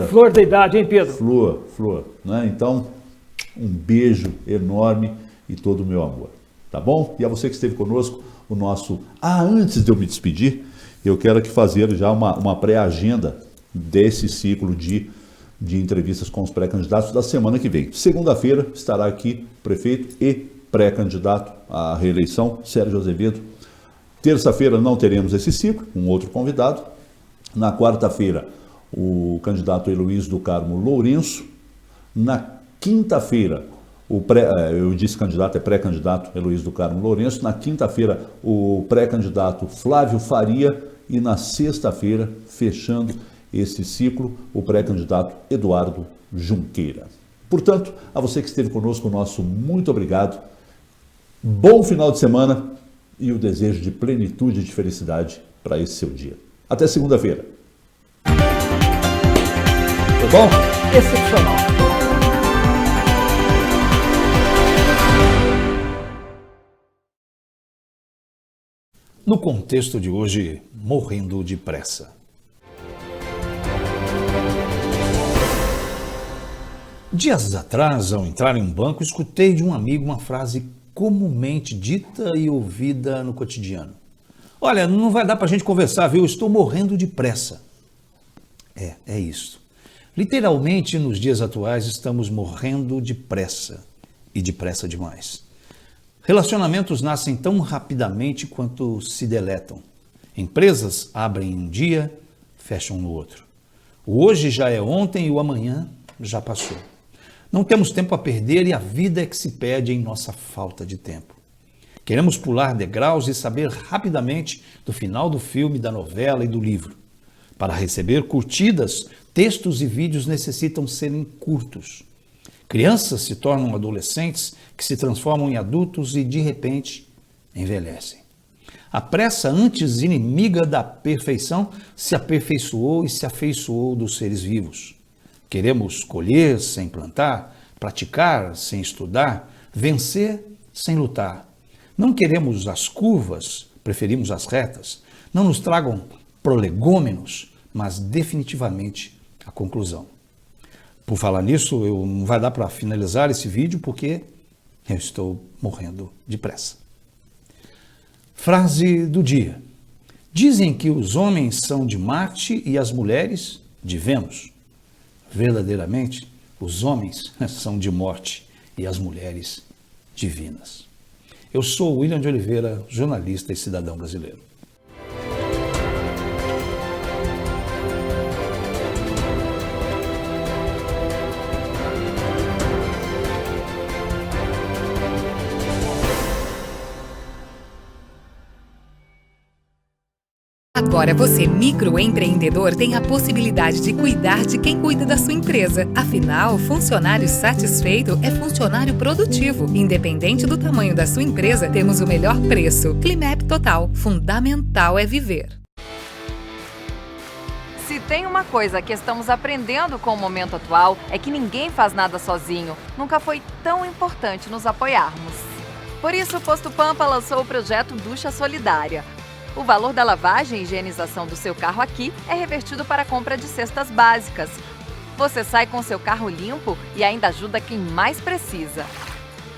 Flor da idade, hein, Pedro? Flor. Né? Então, um beijo enorme e todo o meu amor. Tá bom? E a você que esteve conosco, o nosso... antes de eu me despedir, eu quero aqui fazer já uma pré-agenda desse ciclo de entrevistas com os pré-candidatos da semana que vem. Segunda-feira estará aqui prefeito e pré-candidato à reeleição, Sérgio Azevedo. Terça-feira não teremos esse ciclo, um outro convidado. Na quarta-feira, o candidato Heloísio do Carmo Lourenço. Na quinta-feira, eu disse candidato, é pré-candidato Heloísio do Carmo Lourenço. Na quinta-feira, o pré-candidato Flávio Faria. E na sexta-feira, fechando esse ciclo, o pré-candidato Eduardo Junqueira. Portanto, a você que esteve conosco, nosso muito obrigado bom final de semana e o desejo de plenitude e de felicidade para esse seu dia. Até segunda-feira. Foi bom? Excepcional. No contexto de hoje, morrendo de pressa. Dias atrás, ao entrar em um banco, escutei de um amigo uma frase comumente dita e ouvida no cotidiano. Olha, não vai dar pra gente conversar, viu? Eu estou morrendo de pressa. É isso. Literalmente, nos dias atuais, estamos morrendo de pressa e depressa demais. Relacionamentos nascem tão rapidamente quanto se deletam. Empresas abrem um dia, fecham no outro. O hoje já é ontem e o amanhã já passou. Não temos tempo a perder e a vida é que se perde em nossa falta de tempo. Queremos pular degraus e saber rapidamente do final do filme, da novela e do livro. Para receber curtidas, textos e vídeos necessitam serem curtos. Crianças se tornam adolescentes que se transformam em adultos e, de repente, envelhecem. A pressa, antes inimiga da perfeição, se aperfeiçoou e se afeiçoou dos seres vivos. Queremos colher sem plantar, praticar sem estudar, vencer sem lutar. Não queremos as curvas, preferimos as retas. Não nos tragam prolegômenos, mas definitivamente a conclusão. Por falar nisso, não vai dar para finalizar esse vídeo porque eu estou morrendo de pressa. Frase do dia. Dizem que os homens são de Marte e as mulheres de Vênus. Verdadeiramente, os homens são de morte e as mulheres divinas. Eu sou William de Oliveira, jornalista e cidadão brasileiro. Agora você, microempreendedor, tem a possibilidade de cuidar de quem cuida da sua empresa. Afinal, funcionário satisfeito é funcionário produtivo. Independente do tamanho da sua empresa, temos o melhor preço. Climep Total. Fundamental é viver. Se tem uma coisa que estamos aprendendo com o momento atual, é que ninguém faz nada sozinho. Nunca foi tão importante nos apoiarmos. Por isso, o Posto Pampa lançou o projeto Ducha Solidária. O valor da lavagem e higienização do seu carro aqui é revertido para a compra de cestas básicas. Você sai com seu carro limpo e ainda ajuda quem mais precisa.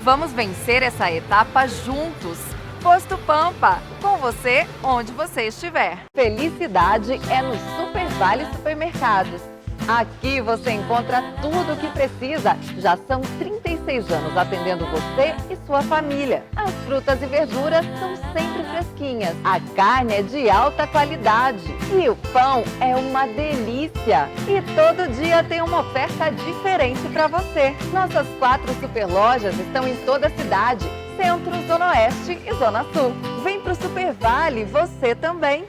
Vamos vencer essa etapa juntos. Posto Pampa, com você onde você estiver. Felicidade é no Super Vale Supermercados. Aqui você encontra tudo o que precisa. Já são 36 anos atendendo você e sua família. As frutas e verduras são sempre fresquinhas. A carne é de alta qualidade. E o pão é uma delícia. E todo dia tem uma oferta diferente para você. Nossas 4 superlojas estão em toda a cidade. Centro, Zona Oeste e Zona Sul. Vem pro Super Vale, você também.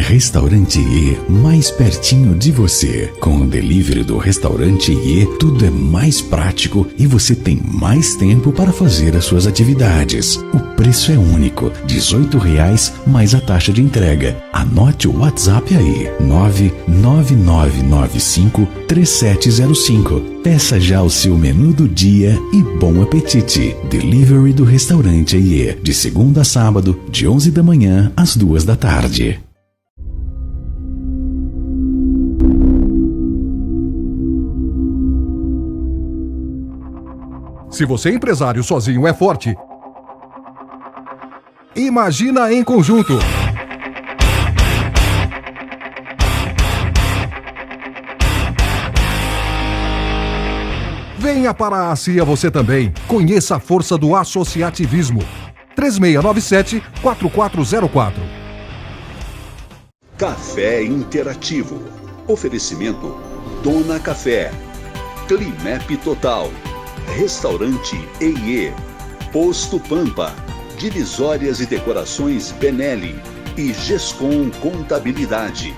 Restaurante Iê, mais pertinho de você. Com o delivery do Restaurante Iê, tudo é mais prático e você tem mais tempo para fazer as suas atividades. O preço é único, R$ 18,00 mais a taxa de entrega. Anote o WhatsApp aí, 999953705. Peça já o seu menu do dia e bom apetite. Delivery do Restaurante Iê, de segunda a sábado, de 11 da manhã às 2 da tarde. Se você empresário sozinho é forte, imagina em conjunto. Venha para a CIA você também. Conheça a força do associativismo. 3697-4404. Café Interativo. Oferecimento Dona Café. Climep Total. Restaurante Iê, Posto Pampa, Divisórias e Decorações Benelli e Gescom Contabilidade.